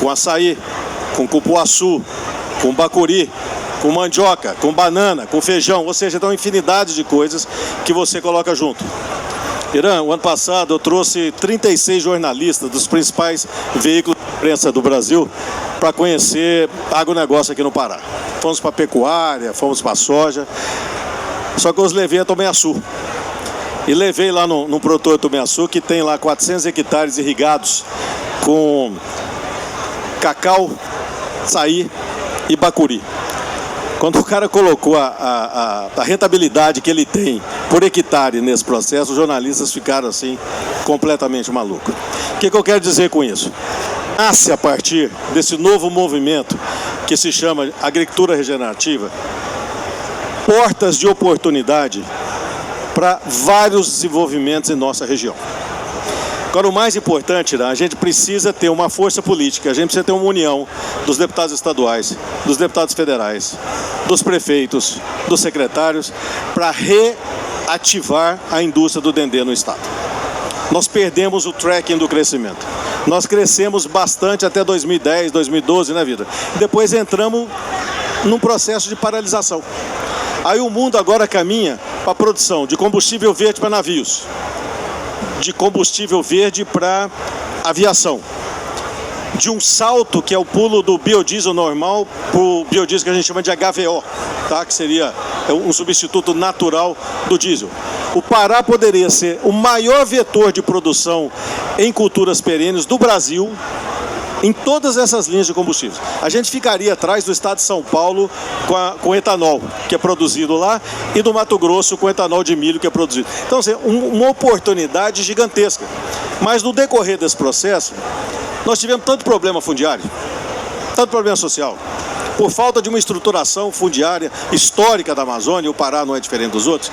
com açaí, com cupuaçu, com bacuri, com mandioca, com banana, com feijão, ou seja, tem uma infinidade de coisas que você coloca junto. Irã, o ano passado eu trouxe 36 jornalistas dos principais veículos de imprensa do Brasil para conhecer agronegócio aqui no Pará. Fomos para a pecuária, fomos para a soja, só que eu os levei a Tomiaçu. E levei lá no produtor de Tomiaçu, que tem lá 400 hectares irrigados com cacau, açaí e bacuri. Quando o cara colocou a rentabilidade que ele tem por hectare nesse processo, os jornalistas ficaram assim, completamente malucos. O que eu quero dizer com isso? Nasce a partir desse novo movimento que se chama agricultura regenerativa, portas de oportunidade para vários desenvolvimentos em nossa região. Agora, o mais importante, né, a gente precisa ter uma força política, a gente precisa ter uma união dos deputados estaduais, dos deputados federais, dos prefeitos, dos secretários, para reativar a indústria do dendê no estado. Nós perdemos o tracking do crescimento. Nós crescemos bastante até 2010, 2012, né, vida? Depois entramos num processo de paralisação. Aí o mundo agora caminha para a produção de combustível verde para navios, de combustível verde para aviação, de um salto que é o pulo do biodiesel normal para o biodiesel que a gente chama de HVO, tá? Que seria um substituto natural do diesel. O Pará poderia ser o maior vetor de produção em culturas perenes do Brasil, em todas essas linhas de combustíveis. A gente ficaria atrás do estado de São Paulo com etanol, que é produzido lá, e do Mato Grosso com etanol de milho, que é produzido. Então, assim, uma oportunidade gigantesca. Mas no decorrer desse processo, nós tivemos tanto problema fundiário, tanto problema social, por falta de uma estruturação fundiária histórica da Amazônia, o Pará não é diferente dos outros,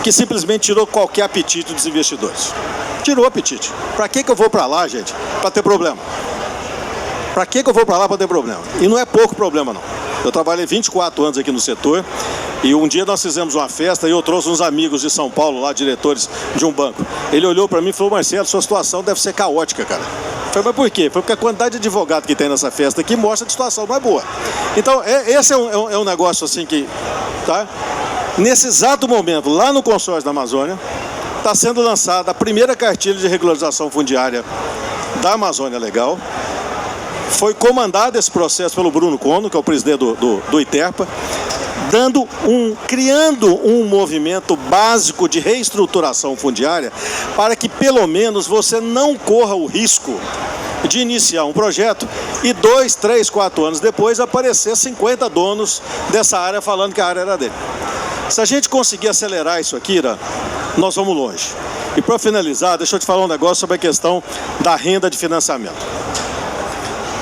que simplesmente tirou qualquer apetite dos investidores. Tirou o apetite. Para que eu vou para lá, gente? Para ter problema. Para que eu vou para lá para ter problema? E não é pouco problema, não. Eu trabalhei 24 anos aqui no setor e um dia nós fizemos uma festa e eu trouxe uns amigos de São Paulo, lá, diretores de um banco. Ele olhou para mim e falou: Marcelo, sua situação deve ser caótica, cara. Eu falei: mas por quê? Foi porque a quantidade de advogado que tem nessa festa aqui mostra que a situação não é boa. Então, esse é um negócio assim que, tá? Nesse exato momento, lá no consórcio da Amazônia, está sendo lançada a primeira cartilha de regularização fundiária da Amazônia Legal. Foi comandado esse processo pelo Bruno Cono, que é o presidente do ITERPA, criando um movimento básico de reestruturação fundiária para que, pelo menos, você não corra o risco de iniciar um projeto e 2, 3, 4 anos depois aparecer 50 donos dessa área falando que a área era dele. Se a gente conseguir acelerar isso aqui, nós vamos longe. E para finalizar, deixa eu te falar um negócio sobre a questão da renda de financiamento.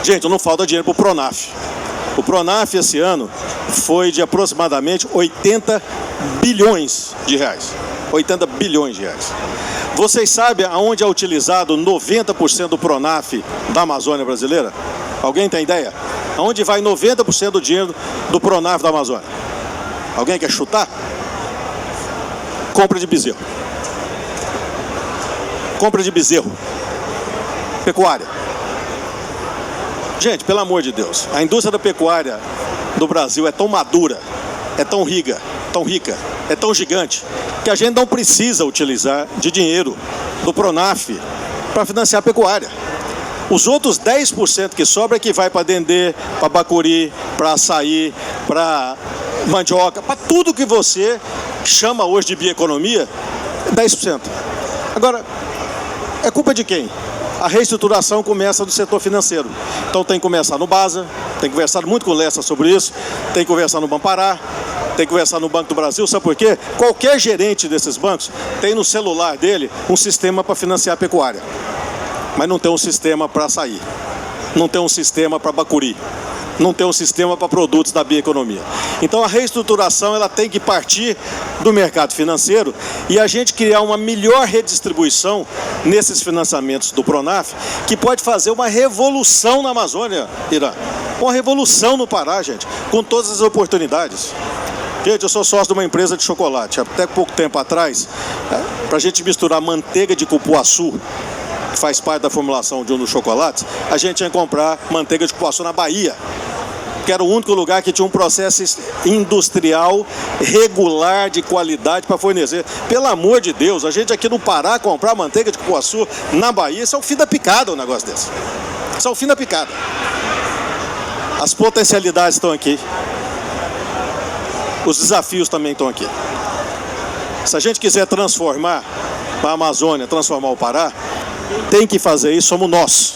Gente, não falta dinheiro para o Pronaf. O Pronaf esse ano foi de aproximadamente 80 bilhões de reais. 80 bilhões de reais. Vocês sabem aonde é utilizado 90% do Pronaf da Amazônia brasileira? Alguém tem ideia? Aonde vai 90% do dinheiro do Pronaf da Amazônia? Alguém quer chutar? Compra de bezerro. Compra de bezerro. Pecuária. Gente, pelo amor de Deus, a indústria da pecuária do Brasil é tão madura, é tão rica, é tão gigante, que a gente não precisa utilizar de dinheiro do Pronaf para financiar a pecuária. Os outros 10% que sobra é que vai para dendê, para bacuri, para açaí, para mandioca, para tudo que você chama hoje de bioeconomia, 10%. Agora, é culpa de quem? A reestruturação começa do setor financeiro. Então tem que começar no BASA, tem que conversar muito com o Lessa sobre isso, tem que conversar no Banpará, tem que conversar no Banco do Brasil, sabe por quê? Qualquer gerente desses bancos tem no celular dele um sistema para financiar a pecuária, mas não tem um sistema para açaí, não tem um sistema para bacuri, não tem um sistema para produtos da bioeconomia. Então a reestruturação ela tem que partir do mercado financeiro e a gente criar uma melhor redistribuição nesses financiamentos do Pronaf, que pode fazer uma revolução na Amazônia, Irã. Uma revolução no Pará, gente, com todas as oportunidades. Gente, eu sou sócio de uma empresa de chocolate. Até pouco tempo atrás, para a gente misturar manteiga de cupuaçu, que faz parte da formulação de um dos chocolates, a gente ia comprar manteiga de cupuaçu na Bahia, que era o único lugar que tinha um processo industrial regular de qualidade para fornecer. Pelo amor de Deus, a gente aqui no Pará comprar manteiga de cupuaçu na Bahia, isso é o fim da picada, um negócio desse. Isso é o fim da picada. As potencialidades estão aqui. Os desafios também estão aqui. Se a gente quiser transformar a Amazônia, transformar o Pará, tem que fazer isso, somos nós.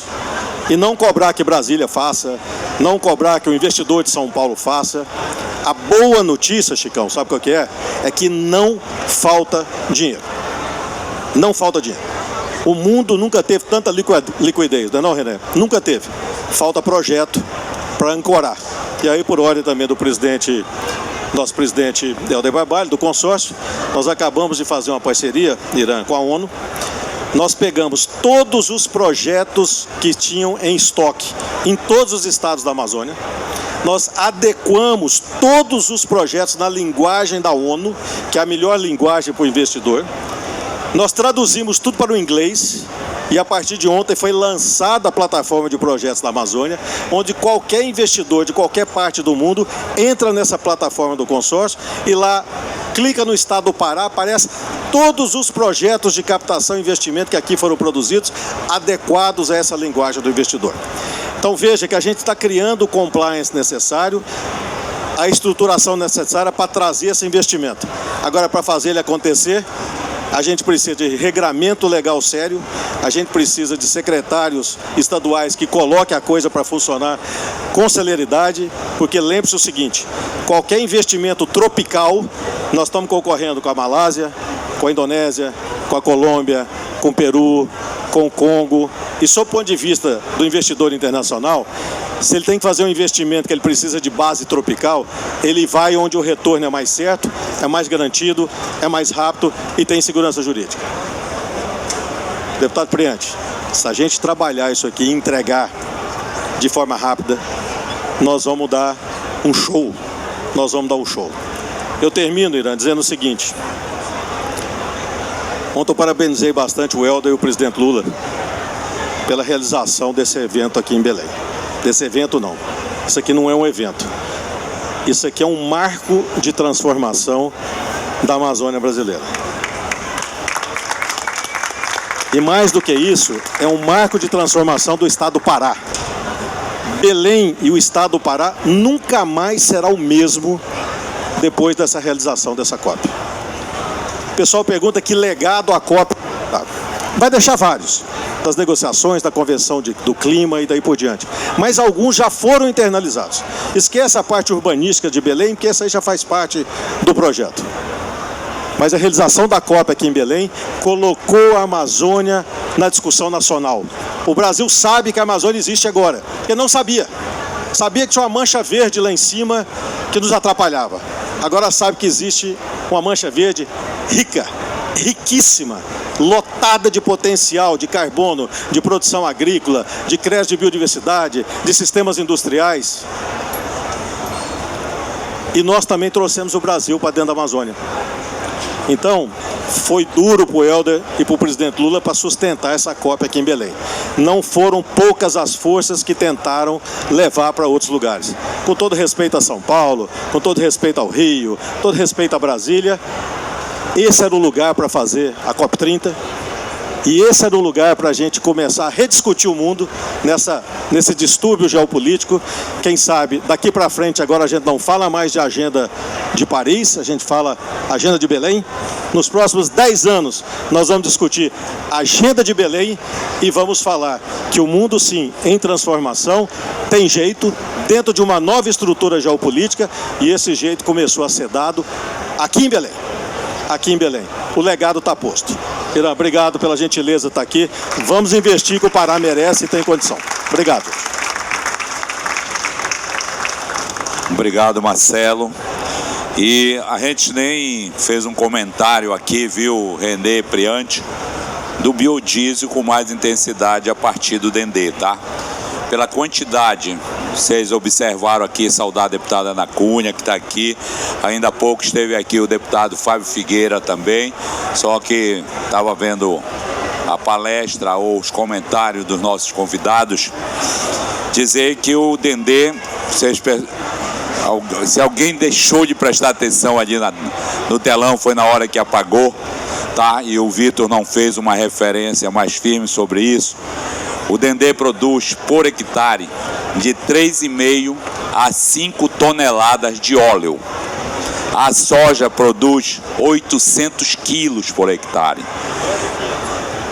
E não cobrar que Brasília faça, não cobrar que o investidor de São Paulo faça. A boa notícia, Chicão, sabe o que é? É que não falta dinheiro. Não falta dinheiro. O mundo nunca teve tanta liquidez, não é não, René? Nunca teve. Falta projeto para ancorar. E aí, por ordem também do presidente, nosso presidente Helder Barbalho, do consórcio, nós acabamos de fazer uma parceria, Irã, com a ONU. Nós pegamos todos os projetos que tinham em estoque em todos os estados da Amazônia. Nós adequamos todos os projetos na linguagem da ONU, que é a melhor linguagem para o investidor. Nós traduzimos tudo para o inglês e a partir de ontem foi lançada a plataforma de projetos da Amazônia, onde qualquer investidor de qualquer parte do mundo entra nessa plataforma do consórcio e lá clica no estado do Pará, aparece todos os projetos de captação e investimento que aqui foram produzidos, adequados a essa linguagem do investidor. Então veja que a gente está criando o compliance necessário, a estruturação necessária para trazer esse investimento. Agora, para fazer ele acontecer, a gente precisa de regramento legal sério, a gente precisa de secretários estaduais que coloquem a coisa para funcionar com celeridade, porque lembre-se o seguinte, qualquer investimento tropical, nós estamos concorrendo com a Malásia, com a Indonésia, com a Colômbia, com o Peru, com o Congo, e sob o ponto de vista do investidor internacional, se ele tem que fazer um investimento que ele precisa de base tropical, ele vai onde o retorno é mais certo, é mais garantido, é mais rápido e tem segurança jurídica. Deputado Priante, se a gente trabalhar isso aqui e entregar de forma rápida, nós vamos dar um show. Nós vamos dar um show. Eu termino, Irã, dizendo o seguinte. Ontem eu parabenizei bastante o Helder e o presidente Lula pela realização desse evento aqui em Belém. Desse evento não. Isso aqui não é um evento. Isso aqui é um marco de transformação da Amazônia brasileira. E mais do que isso, é um marco de transformação do estado do Pará. Belém e o estado do Pará nunca mais será o mesmo depois dessa realização dessa COP. O pessoal pergunta que legado a COP vai deixar vários, das negociações, da convenção do clima e daí por diante. Mas alguns já foram internalizados. Esquece a parte urbanística de Belém, porque essa aí já faz parte do projeto. Mas a realização da COP aqui em Belém colocou a Amazônia na discussão nacional. O Brasil sabe que a Amazônia existe agora, porque não sabia. Sabia que tinha uma mancha verde lá em cima que nos atrapalhava. Agora sabe que existe uma mancha verde rica, riquíssima, lotada de potencial, de carbono, de produção agrícola, de crédito de biodiversidade, de sistemas industriais. E nós também trouxemos o Brasil para dentro da Amazônia. Então, foi duro para o Helder e para o presidente Lula para sustentar essa COP aqui em Belém. Não foram poucas as forças que tentaram levar para outros lugares. Com todo respeito a São Paulo, com todo respeito ao Rio, todo respeito a Brasília, esse era o lugar para fazer a COP30, E esse era o lugar para a gente começar a rediscutir o mundo nesse distúrbio geopolítico. Quem sabe, daqui para frente, agora a gente não fala mais de agenda de Paris, a gente fala agenda de Belém. Nos próximos 10 anos, nós vamos discutir a agenda de Belém e vamos falar que o mundo, sim, em transformação, tem jeito, dentro de uma nova estrutura geopolítica, e esse jeito começou a ser dado aqui em Belém. Aqui em Belém. O legado está posto. Irã, obrigado pela gentileza de estar aqui. Vamos investir que o Pará merece e tem condição. Obrigado. Obrigado, Marcelo. E a gente nem fez um comentário aqui, viu, René Priante, do biodiesel com mais intensidade a partir do Dendê, tá? Pela quantidade, vocês observaram aqui, saudar a deputada Ana Cunha, que está aqui. Ainda há pouco esteve aqui o deputado Fábio Figueira também, só que estava vendo a palestra ou os comentários dos nossos convidados, dizer que o Dendê, se alguém deixou de prestar atenção ali no telão, foi na hora que apagou, tá? E o Vitor não fez uma referência mais firme sobre isso. O Dendê produz por hectare de 3,5 a 5 toneladas de óleo. A soja produz 800 quilos por hectare.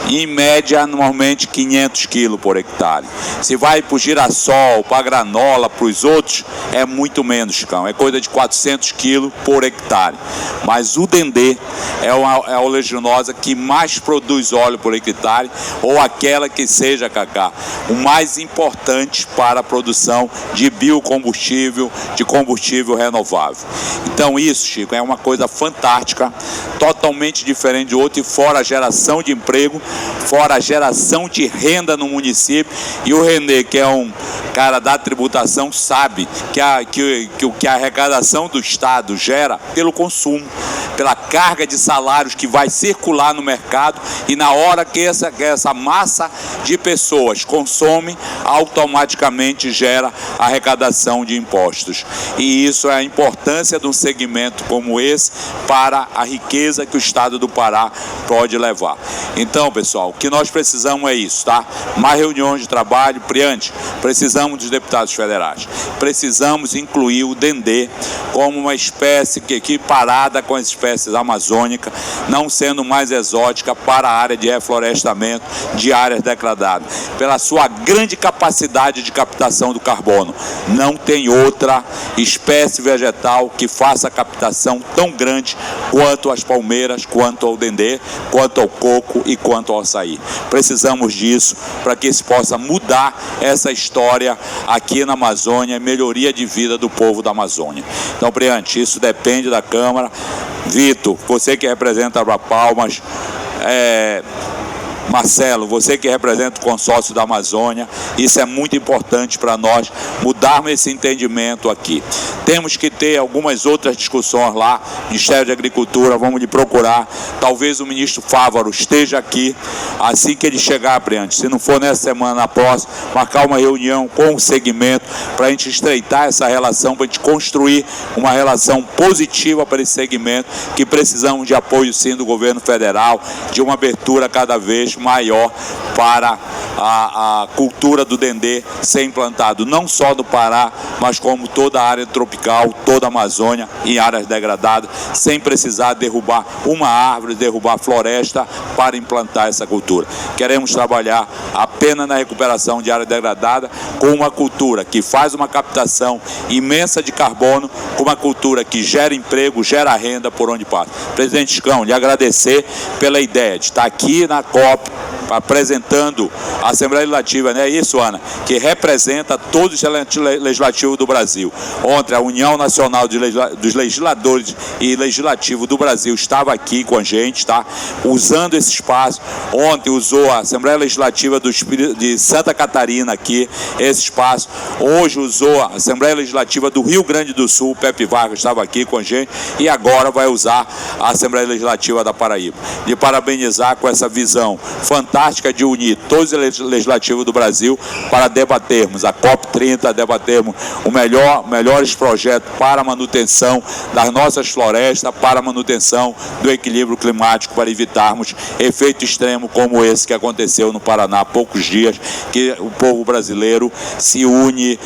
Em média, normalmente 500 quilos por hectare. Se vai para o girassol, para a granola, para os outros, é muito menos, Chicão. É coisa de 400 quilos por hectare. Mas o Dendê é a oleaginosa que mais produz óleo por hectare, ou aquela que seja, Cacá, o mais importante para a produção de biocombustível, de combustível renovável. Então isso, Chico, é uma coisa fantástica, totalmente diferente de outro, e fora a geração de emprego, fora a geração de renda no município. E o René, que é um cara da tributação, sabe que o que a arrecadação do Estado gera pelo consumo, pela carga de salários que vai circular no mercado, e na hora que essa massa de pessoas consome, automaticamente gera arrecadação de impostos. E isso é a importância de um segmento como esse para a riqueza que o Estado do Pará pode levar. Então, pessoal, o que nós precisamos é isso, tá? Mais reuniões de trabalho. Priante, precisamos dos deputados federais. Precisamos incluir o Dendê como uma espécie que equiparada com as espécies amazônicas, não sendo mais exótica para a área de reflorestamento de áreas degradadas, pela sua grande capacidade de captação do carbono. Não tem outra espécie vegetal que faça captação tão grande quanto as palmeiras, quanto ao Dendê, quanto ao coco e quanto ao açaí. Precisamos disso para que se possa mudar essa história aqui na Amazônia, melhoria de vida do povo da Amazônia. Então, Priante, isso depende da Câmara. Vitor, você que representa a Palmas, Marcelo, você que representa o consórcio da Amazônia, isso é muito importante para nós mudarmos esse entendimento aqui. Temos que ter algumas outras discussões lá, Ministério da Agricultura, vamos lhe procurar, talvez o ministro Fávaro esteja aqui, assim que ele chegar, Priante, se não for nessa semana, na próxima, marcar uma reunião com o segmento para a gente estreitar essa relação, para a gente construir uma relação positiva para esse segmento, que precisamos de apoio sim do governo federal, de uma abertura cada vez maior para a cultura do Dendê ser implantado, não só no Pará, mas como toda a área tropical, toda a Amazônia, em áreas degradadas, sem precisar derrubar uma árvore, derrubar floresta para implantar essa cultura. Queremos trabalhar apenas na recuperação de área degradada com uma cultura que faz uma captação imensa de carbono, com uma cultura que gera emprego, gera renda por onde passa. Presidente Chicão, lhe agradecer pela ideia de estar aqui na COP, apresentando a Assembleia Legislativa, não é isso, Ana? Que representa todos os legislativos do Brasil. Ontem, a União Nacional dos Legisladores e Legislativo do Brasil estava aqui com a gente, tá? Usando esse espaço. Ontem usou a Assembleia Legislativa de Santa Catarina aqui, esse espaço. Hoje usou a Assembleia Legislativa do Rio Grande do Sul, o Pepe Vargas estava aqui com a gente, e agora vai usar a Assembleia Legislativa da Paraíba. De parabenizar com essa visão fantástica fantástica de unir todos os legislativos do Brasil para debatermos a COP30, debatermos melhores projetos para a manutenção das nossas florestas, para a manutenção do equilíbrio climático, para evitarmos efeito extremo como esse que aconteceu no Paraná há poucos dias, que o povo brasileiro se une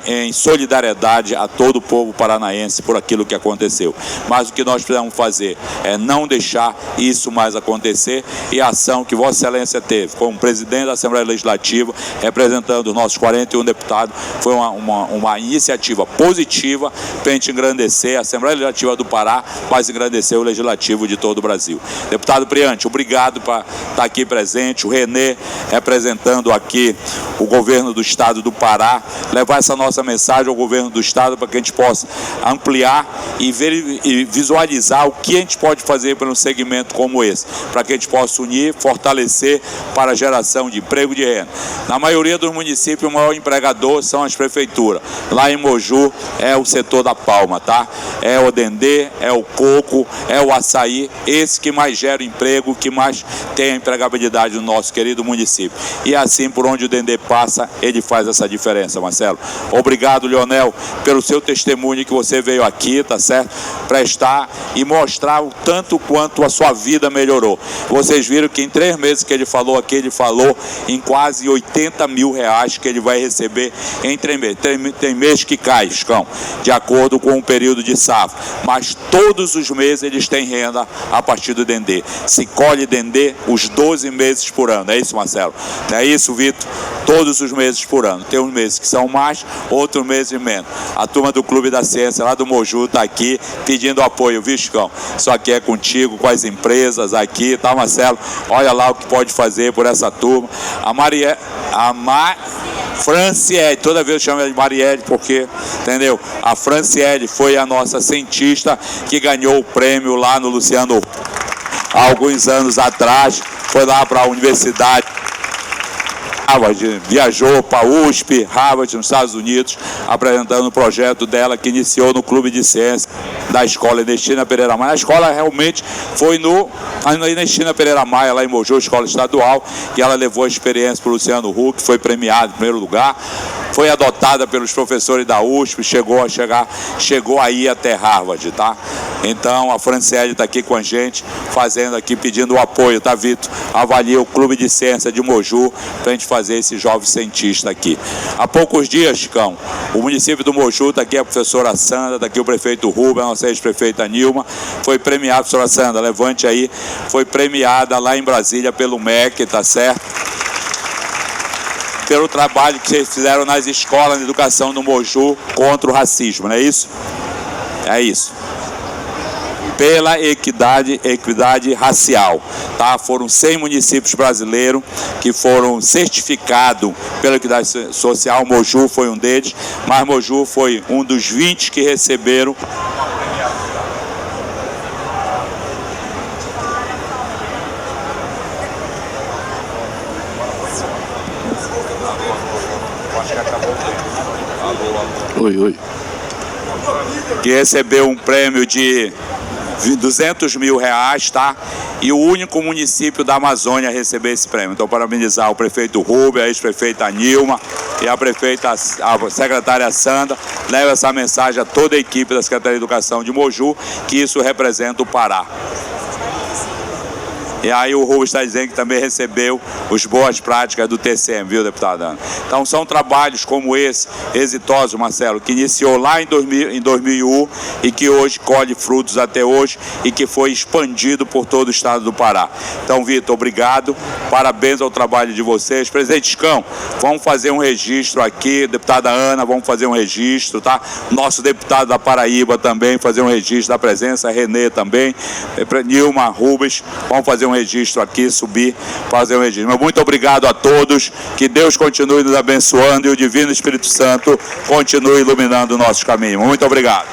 em solidariedade a todo o povo paranaense por aquilo que aconteceu. Mas o que nós precisamos fazer é não deixar isso mais acontecer, e a ação que Vossa Excelência teve como presidente da Assembleia Legislativa, representando os nossos 41 deputados, foi uma iniciativa positiva para a gente engrandecer a Assembleia Legislativa do Pará, mas engrandecer o Legislativo de todo o Brasil. Deputado Priante, obrigado por estar aqui presente, o Renê representando aqui o governo do Estado do Pará, levar essa nossa mensagem ao governo do Estado para que a gente possa ampliar e visualizar o que a gente pode fazer para um segmento como esse, para que a gente possa unir, fortalecer para a geração de emprego e de renda. Na maioria dos municípios, o maior empregador são as prefeituras. Lá em Moju é o setor da palma, tá? É o dendê, é o coco, é o açaí, esse que mais gera emprego, que mais tem a empregabilidade no nosso querido município. E assim, por onde o dendê passa, ele faz essa diferença, Marcelo. Obrigado, Leonel, pelo seu testemunho que você veio aqui, tá certo? Prestar e mostrar o tanto quanto a sua vida melhorou. Vocês viram que em 3 meses que ele falou aqui, ele falou em quase 80 mil reais que ele vai receber em 3 meses. Tem mês que cai, Chicão, de acordo com o período de safra. Mas todos os meses eles têm renda a partir do dendê. Se colhe dendê os 12 meses por ano. É isso, Marcelo? Não é isso, Vitor? Todos os meses por ano. Tem uns meses que são mais, outros meses menos. A turma do Clube da Ciência lá do Moju está aqui pedindo apoio, viu, Chicão? Isso aqui é contigo, com as empresas aqui, tá, Marcelo? Olha lá o que pode fazer por essa turma. Franciele, toda vez eu chamo ela de Marielle, porque, entendeu? A Franciele foi a nossa cientista que ganhou o prêmio lá no Luciano há alguns anos atrás, foi lá para a Universidade Harvard, viajou para a USP, Harvard, nos Estados Unidos, apresentando o projeto dela que iniciou no Clube de Ciência da Escola Ernestina Pereira Maia. A escola realmente foi na Ernestina Pereira Maia, lá em Moju, escola estadual, e ela levou a experiência para o Luciano Huck, foi premiado em primeiro lugar, foi adotada pelos professores da USP, chegou aí até Harvard, tá? Então a Franciele está aqui com a gente, fazendo aqui, pedindo o apoio, tá, Vitor? Avalia o Clube de Ciência de Moju para a gente fazer esse jovem cientista aqui. Há poucos dias, Chicão, o município do Moju, está aqui a professora Sandra, está aqui o prefeito Rubens, a nossa ex-prefeita Nilma, foi premiada, professora Sandra, levante aí, foi premiada lá em Brasília pelo MEC, tá certo? Pelo trabalho que vocês fizeram nas escolas de educação do Moju contra o racismo, não é isso? É isso. Pela equidade racial, tá? Foram 100 municípios brasileiros que foram certificados pela equidade social. Moju foi um deles, mas Moju foi um dos 20 que receberam. Oi. Que recebeu um prêmio de 200 mil reais, tá? E o único município da Amazônia a receber esse prêmio. Então, parabenizar o prefeito Rubens, a ex-prefeita Nilma e a secretária Sandra. Leva essa mensagem a toda a equipe da Secretaria de Educação de Moju, que isso representa o Pará. E aí o Rubens está dizendo que também recebeu os boas práticas do TCM, viu, deputada Ana? Então são trabalhos como esse, exitosos, Marcelo, que iniciou lá em 2001 e que hoje colhe frutos até hoje e que foi expandido por todo o estado do Pará. Então, Vitor, obrigado, parabéns ao trabalho de vocês. Presidente Chicão, vamos fazer um registro aqui, deputada Ana, vamos fazer um registro, tá? Nosso deputado da Paraíba também, fazer um registro da presença, Renê também, Nilma, Rubens, vamos fazer um registro aqui, fazer um registro. Mas muito obrigado a todos, que Deus continue nos abençoando e o Divino Espírito Santo continue iluminando o nosso caminho. Muito obrigado.